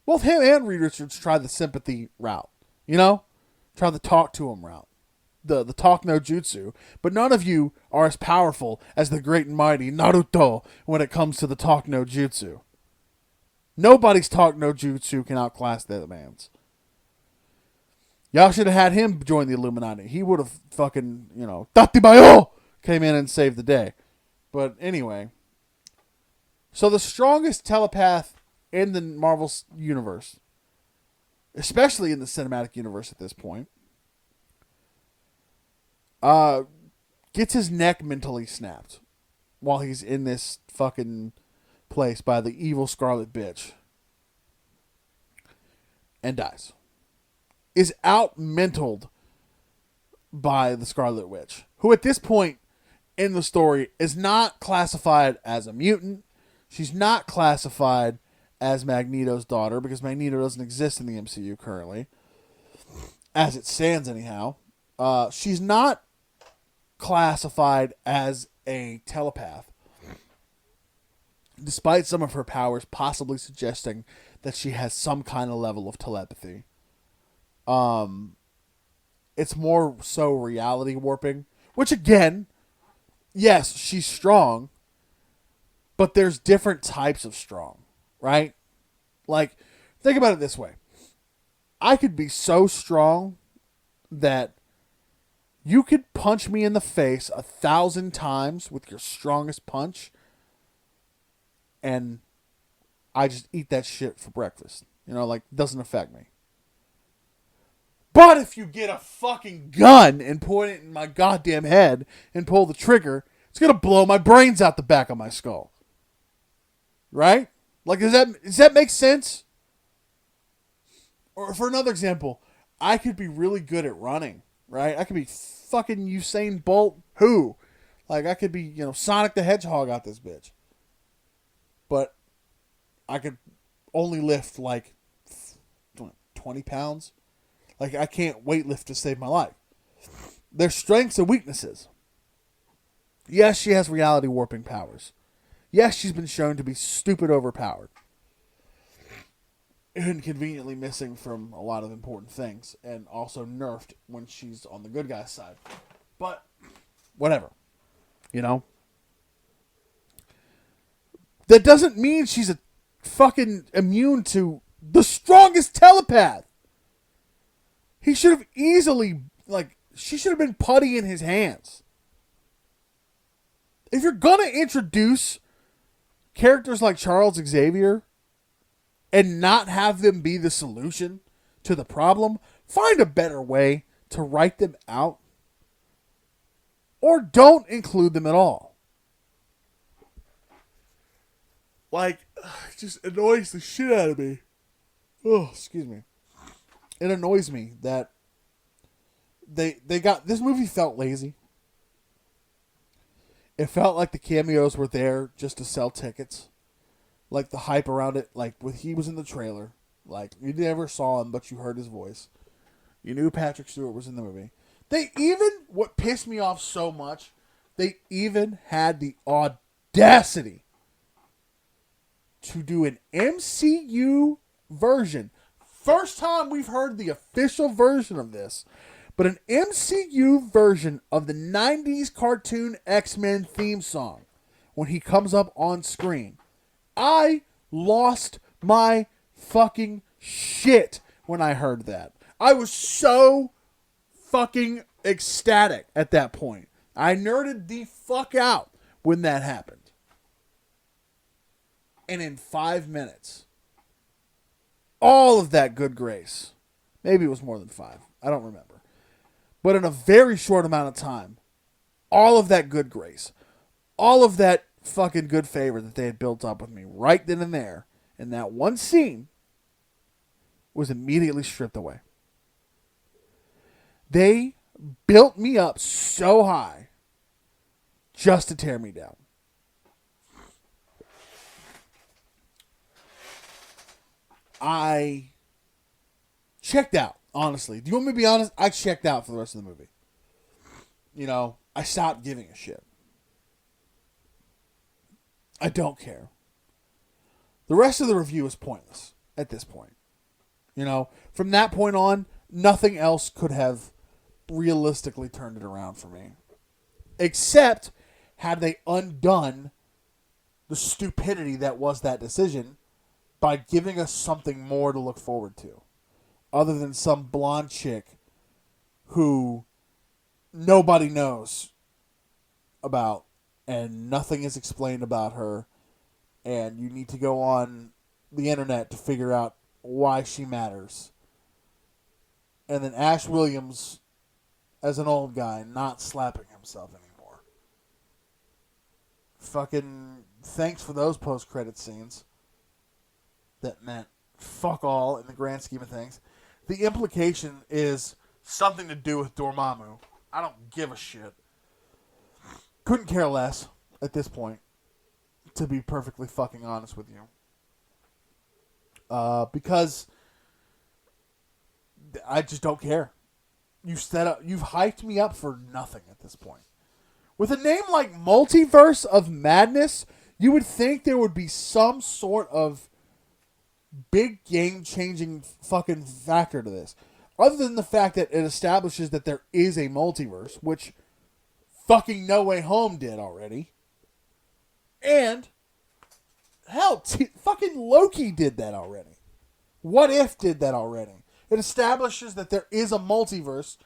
Both him and Reed Richards try the sympathy route. Try the talk to him route. The talk no jutsu. But none of you are as powerful as the great and mighty Naruto when it comes to the talk no jutsu. Nobody's talk no jutsu can outclass that man's. Y'all should have had him join the Illuminati. He would have fucking, Tatibayo came in and saved the day. But anyway. So the strongest telepath in the Marvel universe, especially in the cinematic universe at this point, gets his neck mentally snapped while he's in this fucking place by the evil Scarlet Bitch and dies. Is out-mentaled by the Scarlet Witch, who at this point in the story is not classified as a mutant. She's not classified as Magneto's daughter, because Magneto doesn't exist in the MCU currently. as it stands anyhow. She's not classified as a telepath, despite some of her powers possibly suggesting that she has some kind of level of telepathy. It's more so reality warping, which again, yes, she's strong, but there's different types of strong, right? Like, think about it this way. I could be so strong that you could punch me in the face 1,000 times with your strongest punch, and I just eat that shit for breakfast. You know, like, doesn't affect me. But if you get a fucking gun and point it in my goddamn head and pull the trigger, it's going to blow my brains out the back of my skull. Right? Like, does that make sense? Or for another example, I could be really good at running, right? I could be fucking Usain Bolt. Who? Like, I could be, Sonic the Hedgehog out this bitch. But I could only lift, like, 20 pounds. Like, I can't weightlift to save my life. There's strengths and weaknesses. Yes, she has reality warping powers. Yes, she's been shown to be stupid overpowered. And conveniently missing from a lot of important things. And also nerfed when she's on the good guy's side. But, whatever. That doesn't mean she's a fucking immune to the strongest telepath. He should have easily, she should have been putty in his hands. If you're going to introduce characters like Charles Xavier and not have them be the solution to the problem, find a better way to write them out. Or don't include them at all. Like, it just annoys the shit out of me. Oh, excuse me. It annoys me that they got... This movie felt lazy. It felt like the cameos were there just to sell tickets. Like, the hype around it. Like, he was in the trailer. Like, you never saw him, but you heard his voice. You knew Patrick Stewart was in the movie. What pissed me off so much, they even had the audacity to do an MCU version. First time we've heard the official version of this, but an MCU version of the 90s cartoon X-Men theme song when he comes up on screen. I lost my fucking shit when I heard that. I was so fucking ecstatic at that point. I nerded the fuck out when that happened. And in 5 minutes, all of that good grace, maybe it was more than 5, I don't remember, but in a very short amount of time, all of that good grace, all of that fucking good favor that they had built up with me right then and there in that one scene was immediately stripped away. They built me up so high just to tear me down. I checked out, honestly. Do you want me to be honest? I checked out for the rest of the movie. I stopped giving a shit. I don't care. The rest of the review is pointless at this point. From that point on, nothing else could have realistically turned it around for me. Except had they undone the stupidity that was that decision by giving us something more to look forward to. Other than some blonde chick who nobody knows about and nothing is explained about her, and you need to go on the internet to figure out why she matters. And then Ash Williams as an old guy not slapping himself anymore. Fucking thanks for those post-credit scenes. That meant fuck all in the grand scheme of things. The implication is something to do with Dormammu. I don't give a shit. Couldn't care less at this point, to be perfectly fucking honest with you. Because I just don't care. you've hyped me up for nothing at this point. With a name like Multiverse of Madness, you would think there would be some sort of big game-changing fucking factor to this. Other than the fact that it establishes that there is a multiverse, which fucking No Way Home did already. And, hell, fucking Loki did that already. What If did that already. It establishes that there is a multiverse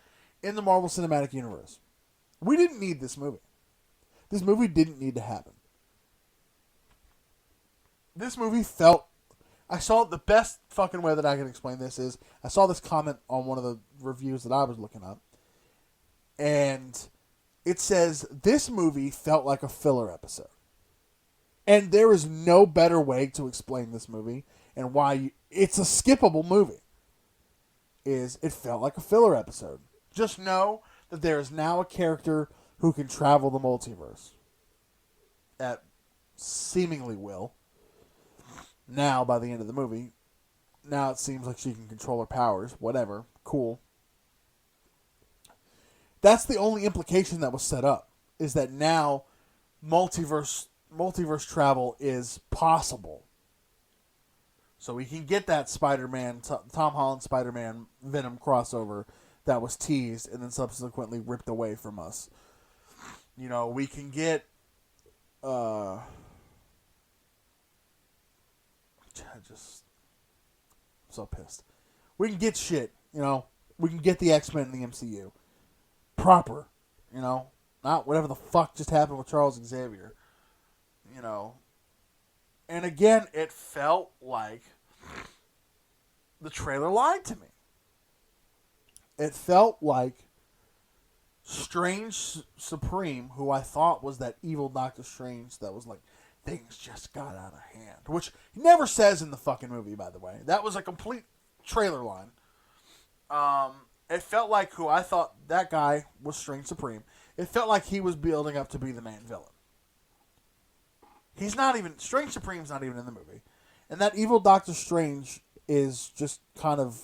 in the Marvel Cinematic Universe. We didn't need this movie. This movie didn't need to happen. This movie felt... I saw the best fucking way that I can explain this is I saw this comment on one of the reviews that I was looking up. And it says, this movie felt like a filler episode. And there is no better way to explain this movie and why it's a skippable movie. Is it felt like a filler episode. Just know that there is now a character who can travel the multiverse. At seemingly will. Now, by the end of the movie, now it seems like she can control her powers. Whatever. Cool. That's the only implication that was set up. Is that now multiverse travel is possible. So we can get that Spider-Man, Tom Holland Spider-Man Venom crossover that was teased and then subsequently ripped away from us. You know, we can get... I'm so pissed. We can get shit, you know. We can get the X-Men in the MCU. Proper, you know. Not whatever the fuck just happened with Charles Xavier. You know. And again, it felt like the trailer lied to me. It felt like Strange Supreme, who I thought was that evil Doctor Strange that was like, things just got out of hand. Which he never says in the fucking movie, by the way. That was a complete trailer line. It felt like who I thought that guy was Strange Supreme. It felt like he was building up to be the main villain. He's not even... Strange Supreme's not even in the movie. And that evil Doctor Strange is just kind of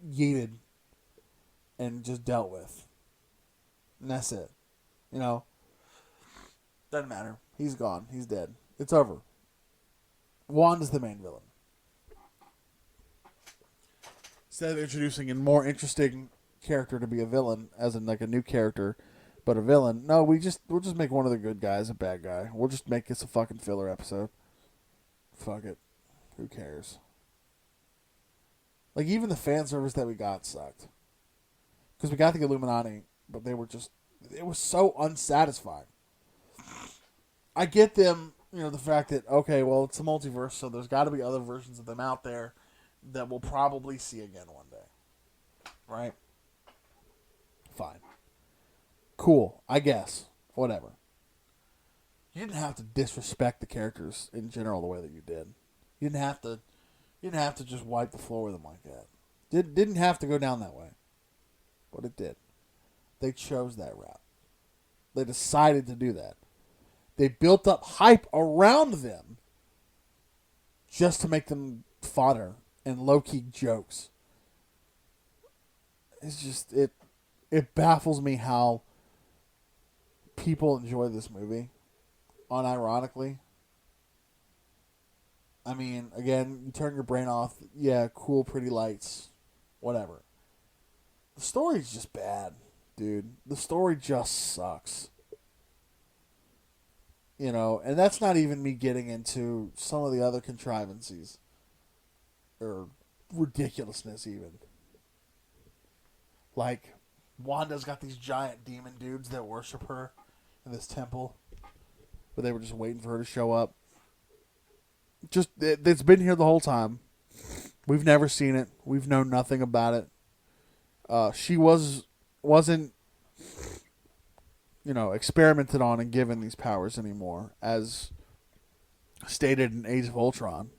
yeeted and just dealt with. And that's it. You know? Doesn't matter. He's gone. He's dead. It's over. Wanda's the main villain. Instead of introducing a more interesting character to be a villain, as in like a new character, but a villain, no, we'll just make one of the good guys a bad guy. We'll just make this a fucking filler episode. Fuck it. Who cares? Like, even the fan service that we got sucked. Because we got the Illuminati, but they were just... It was so unsatisfying. I get them, you know, the fact that, okay, well, it's a multiverse, so there's got to be other versions of them out there that we'll probably see again one day. Right? Fine. Cool, I guess. Whatever. You didn't have to disrespect the characters in general the way that you did. You didn't have to just wipe the floor with them like that. Didn't have to go down that way. But it did. They chose that route. They decided to do that. They built up hype around them just to make them fodder and low-key jokes. It's just, it baffles me how people enjoy this movie, unironically. I mean, again, you turn your brain off, yeah, cool, pretty lights, whatever. The story's just bad, dude. The story just sucks. You know, and that's not even me getting into some of the other contrivances. Or ridiculousness, even. Like, Wanda's got these giant demon dudes that worship her in this temple. But they were just waiting for her to show up. Just, it's been here the whole time. We've never seen it. We've known nothing about it. She wasn't... experimented on and given these powers anymore, as stated in Age of Ultron.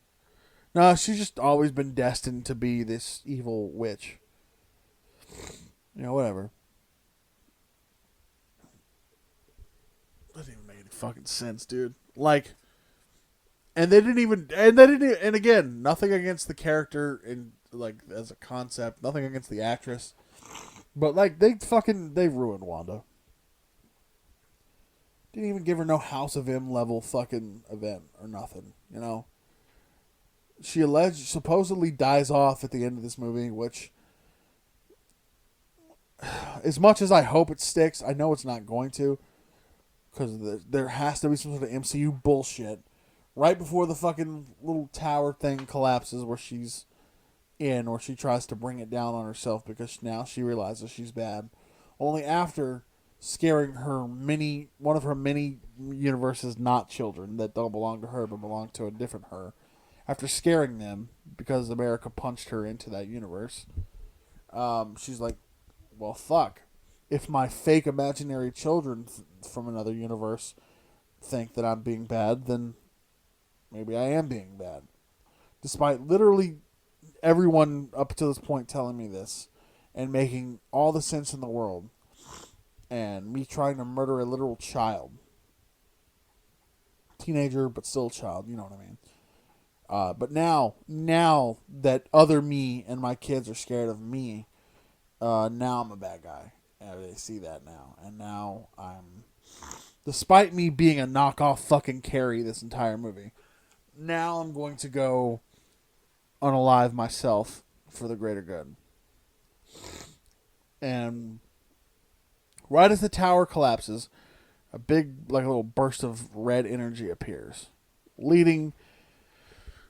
No, she's just always been destined to be this evil witch. Whatever. Doesn't even make any fucking sense, dude. Like, and again, nothing against the character in, like, as a concept, nothing against the actress. But like they ruined Wanda. Didn't even give her no House of M level fucking event or nothing. You know. She supposedly dies off at the end of this movie, which, as much as I hope it sticks, I know it's not going to, because there has to be some sort of MCU bullshit right before the fucking little tower thing collapses where she's in, or she tries to bring it down on herself because now she realizes she's bad. Only after scaring one of her many universes, not children that don't belong to her but belong to a different her. After scaring them because America punched her into that universe, she's like, well, fuck. If my fake imaginary children from another universe think that I'm being bad, then maybe I am being bad. Despite literally everyone up to this point telling me this and making all the sense in the world, and me trying to murder a literal child. Teenager, but still a child, you know what I mean. But now that other me and my kids are scared of me, now I'm a bad guy. And they see that now. And now despite me being a knockoff fucking Carrie this entire movie, now I'm going to go unalive myself for the greater good. And right as the tower collapses, a big, like a little burst of red energy appears, leading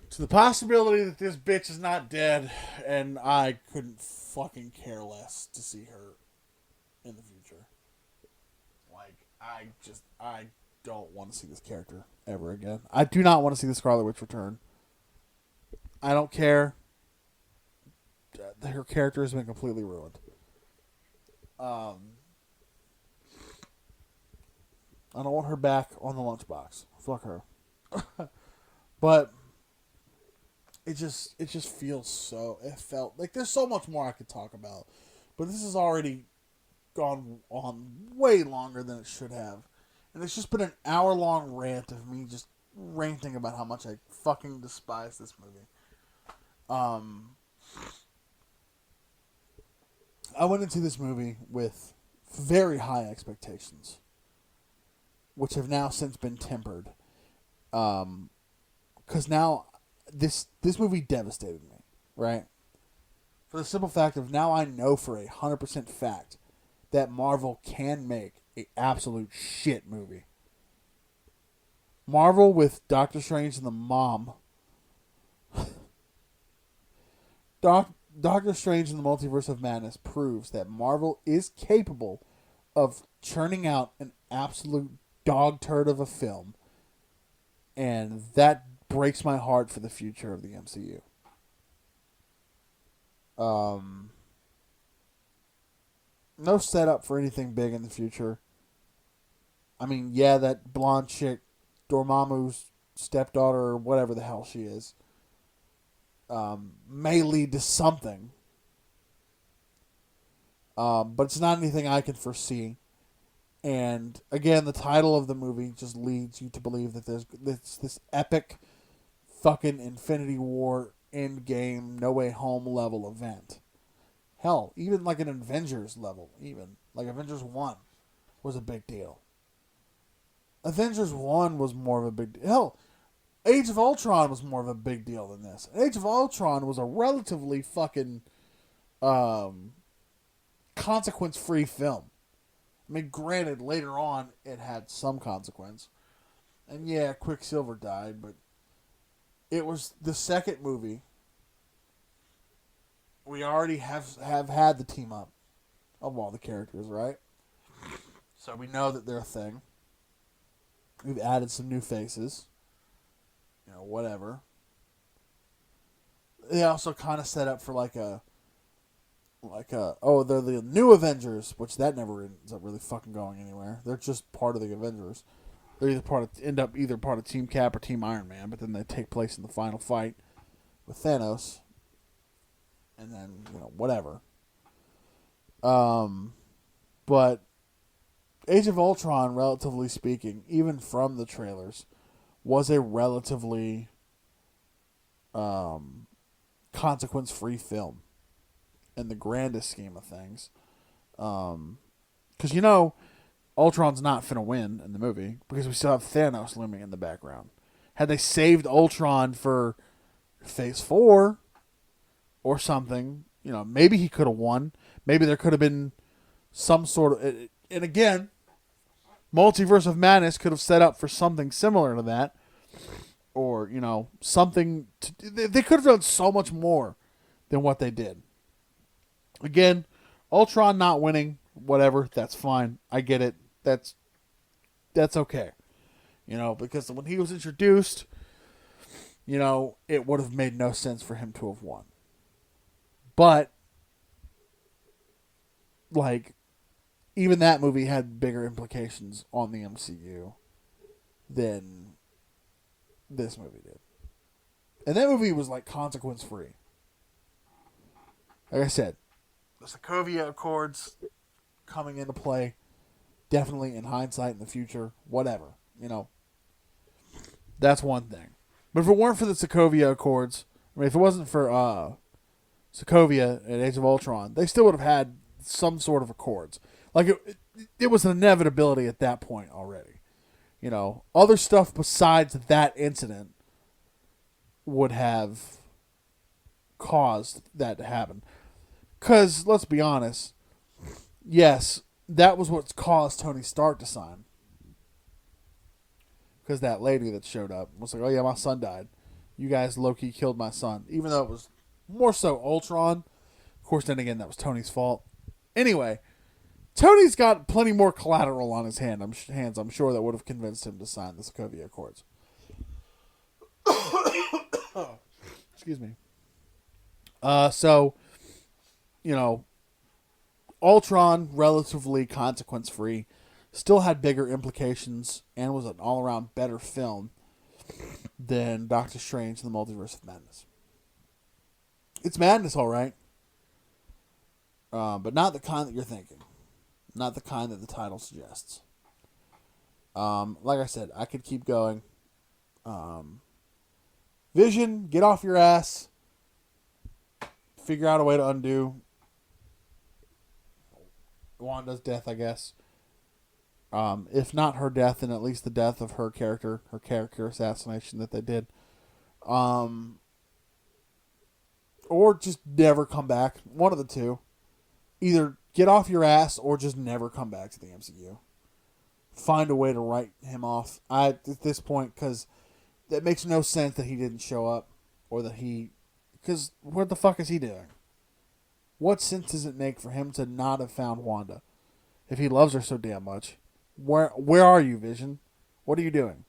to the possibility that this bitch is not dead, and I couldn't fucking care less to see her in the future. Like, I don't want to see this character ever again. I do not want to see the Scarlet Witch return. I don't care. Her character has been completely ruined. I don't want her back on the lunchbox. Fuck her. But it just feels so. It felt like there's so much more I could talk about, but this has already gone on way longer than it should have, and it's just been an hour-long rant of me just ranting about how much I fucking despise this movie. I went into this movie with very high expectations, which have now since been tempered. Because now this movie devastated me, right? For the simple fact of now I know for 100% fact that Marvel can make an absolute shit movie. Marvel with Doctor Strange and the Mom. Doctor Strange and the Multiverse of Madness proves that Marvel is capable of churning out an absolute dog turd of a film, and that breaks my heart for the future of the MCU. No setup for anything big in the future. I mean, yeah, that blonde chick, Dormammu's stepdaughter, or whatever the hell she is, may lead to something. But it's not anything I can foresee. And again, the title of the movie just leads you to believe that there's this epic fucking Infinity War Endgame No Way Home level event. Hell, even like an Avengers level, even like Avengers 1 was a big deal. Avengers 1 was more of a big deal. Hell, Age of Ultron was more of a big deal than this. Age of Ultron was a relatively fucking consequence-free film. I mean, granted, later on it had some consequence. And yeah, Quicksilver died, but it was the second movie. We already have had the team up of all the characters, right? So we know that they're a thing. We've added some new faces. You know, whatever. They also kind of set up for they're the new Avengers, which that never ends up really fucking going anywhere. They're just part of the Avengers. They're end up either part of Team Cap or Team Iron Man, but then they take place in the final fight with Thanos. And then, whatever. But Age of Ultron, relatively speaking, even from the trailers, was a relatively consequence-free film in the grandest scheme of things. Because you know, Ultron's not finna win in the movie because we still have Thanos looming in the background. Had they saved Ultron for Phase 4 or something, you know, maybe he could have won. Maybe there could have been some sort of... And again, Multiverse of Madness could have set up for something similar to that. Or, you know, something... They could have done so much more than what they did. Again, Ultron not winning, whatever, that's fine. I get it. That's okay. You know, because when he was introduced, you know, it would have made no sense for him to have won. But, like, even that movie had bigger implications on the MCU than this movie did. And that movie was, like, consequence-free. Like I said, the Sokovia Accords coming into play, definitely in hindsight in the future, whatever, you know. That's one thing. But if it weren't for the Sokovia Accords, I mean, if it wasn't for Sokovia at Age of Ultron, they still would have had some sort of accords. Like, it was an inevitability at that point already. You know, other stuff besides that incident would have caused that to happen. Because, let's be honest, yes, that was what caused Tony Stark to sign. Because that lady that showed up was like, oh yeah, my son died. You guys low-key killed my son. Even though it was more so Ultron. Of course, then again, that was Tony's fault. Anyway, Tony's got plenty more collateral on his hands, I'm sure, that would have convinced him to sign the Sokovia Accords. Excuse me. So, you know, Ultron, relatively consequence-free, still had bigger implications and was an all-around better film than Doctor Strange and the Multiverse of Madness. It's madness, all right. But not the kind that you're thinking. Not the kind that the title suggests. Like I said, I could keep going. Vision, get off your ass. Figure out a way to undo Wanda's death, I guess. If not her death, then at least the death of her character assassination that they did. Or just never come back. One of the two. Either get off your ass or just never come back to the MCU. Find a way to write him off. At this point, because it makes no sense that he didn't show up. Or that he... Because what the fuck is he doing? What sense does it make for him to not have found Wanda? If he loves her so damn much. Where are you, Vision? What are you doing?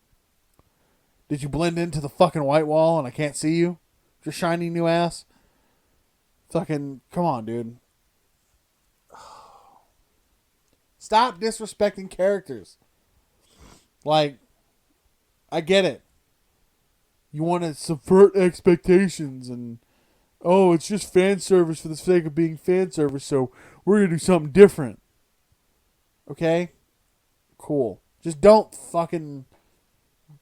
Did you blend into the fucking white wall and I can't see you? Your shiny new ass? Fucking, come on, dude. Stop disrespecting characters. Like, I get it. You want to subvert expectations and, oh, it's just fan service for the sake of being fan service, so we're going to do something different. Okay? Cool. Just don't fucking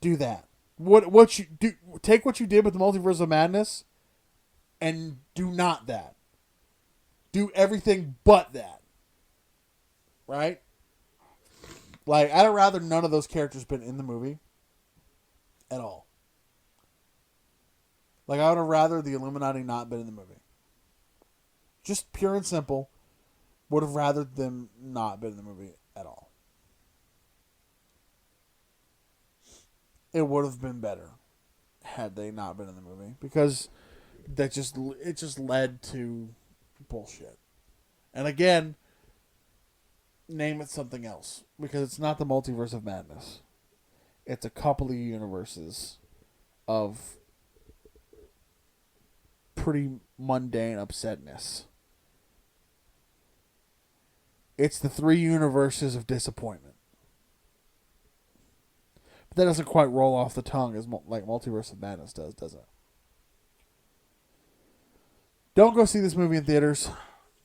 do that. What you do? Take what you did with the Multiverse of Madness, and do not that. Do everything but that. Right? Like, I'd rather none of those characters been in the movie at all. Like, I would have rather the Illuminati not been in the movie. Just pure and simple. Would have rather them not been in the movie at all. It would have been better had they not been in the movie, because it just led to bullshit. And again, name it something else, because it's not the Multiverse of Madness. It's a couple of universes of pretty mundane upsetness. It's the 3 universes of disappointment. But that doesn't quite roll off the tongue as like Multiverse of Madness does it? Don't go see this movie in theaters.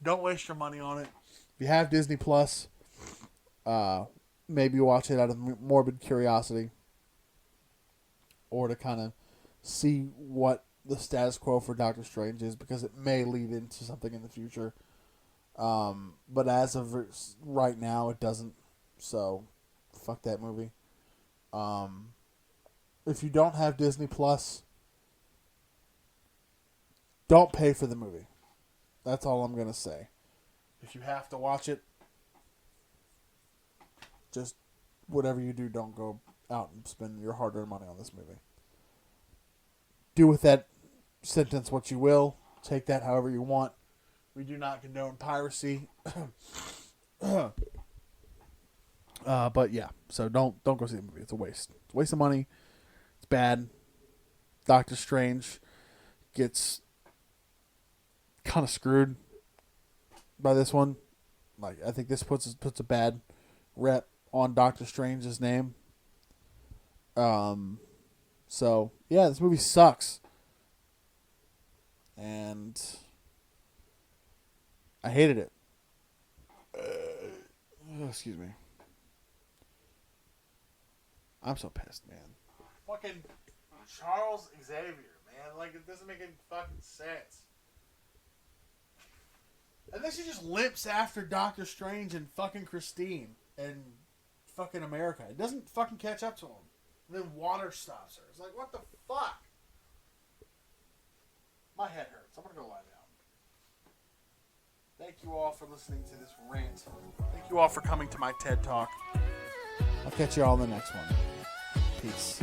Don't waste your money on it. If you have Disney Plus, maybe watch it out of morbid curiosity, or to kind of see what the status quo for Doctor Strange is, because it may lead into something in the future. But as of right now, it doesn't. So, fuck that movie. If you don't have Disney Plus, don't pay for the movie. That's all I'm gonna say. If you have to watch it, just whatever you do, don't go out and spend your hard-earned money on this movie. Do with that sentence what you will. Take that however you want. We do not condone piracy. But yeah, so don't go see the movie. It's a waste. It's a waste of money. It's bad. Doctor Strange gets kind of screwed by this one. Like, I think this puts a bad rep on Doctor Strange's name. So yeah, this movie sucks, and I hated it. Excuse me. I'm so pissed, man. Fucking Charles Xavier, man. Like, it doesn't make any fucking sense. And then she just limps after Doctor Strange and fucking Christine and fucking America. It doesn't fucking catch up to him. And then water stops her. It's like, what the fuck? My head hurts. I'm gonna go lie down. Thank you all for listening to this rant. Thank you all for coming to my TED Talk. I'll catch you all in the next one. Peace.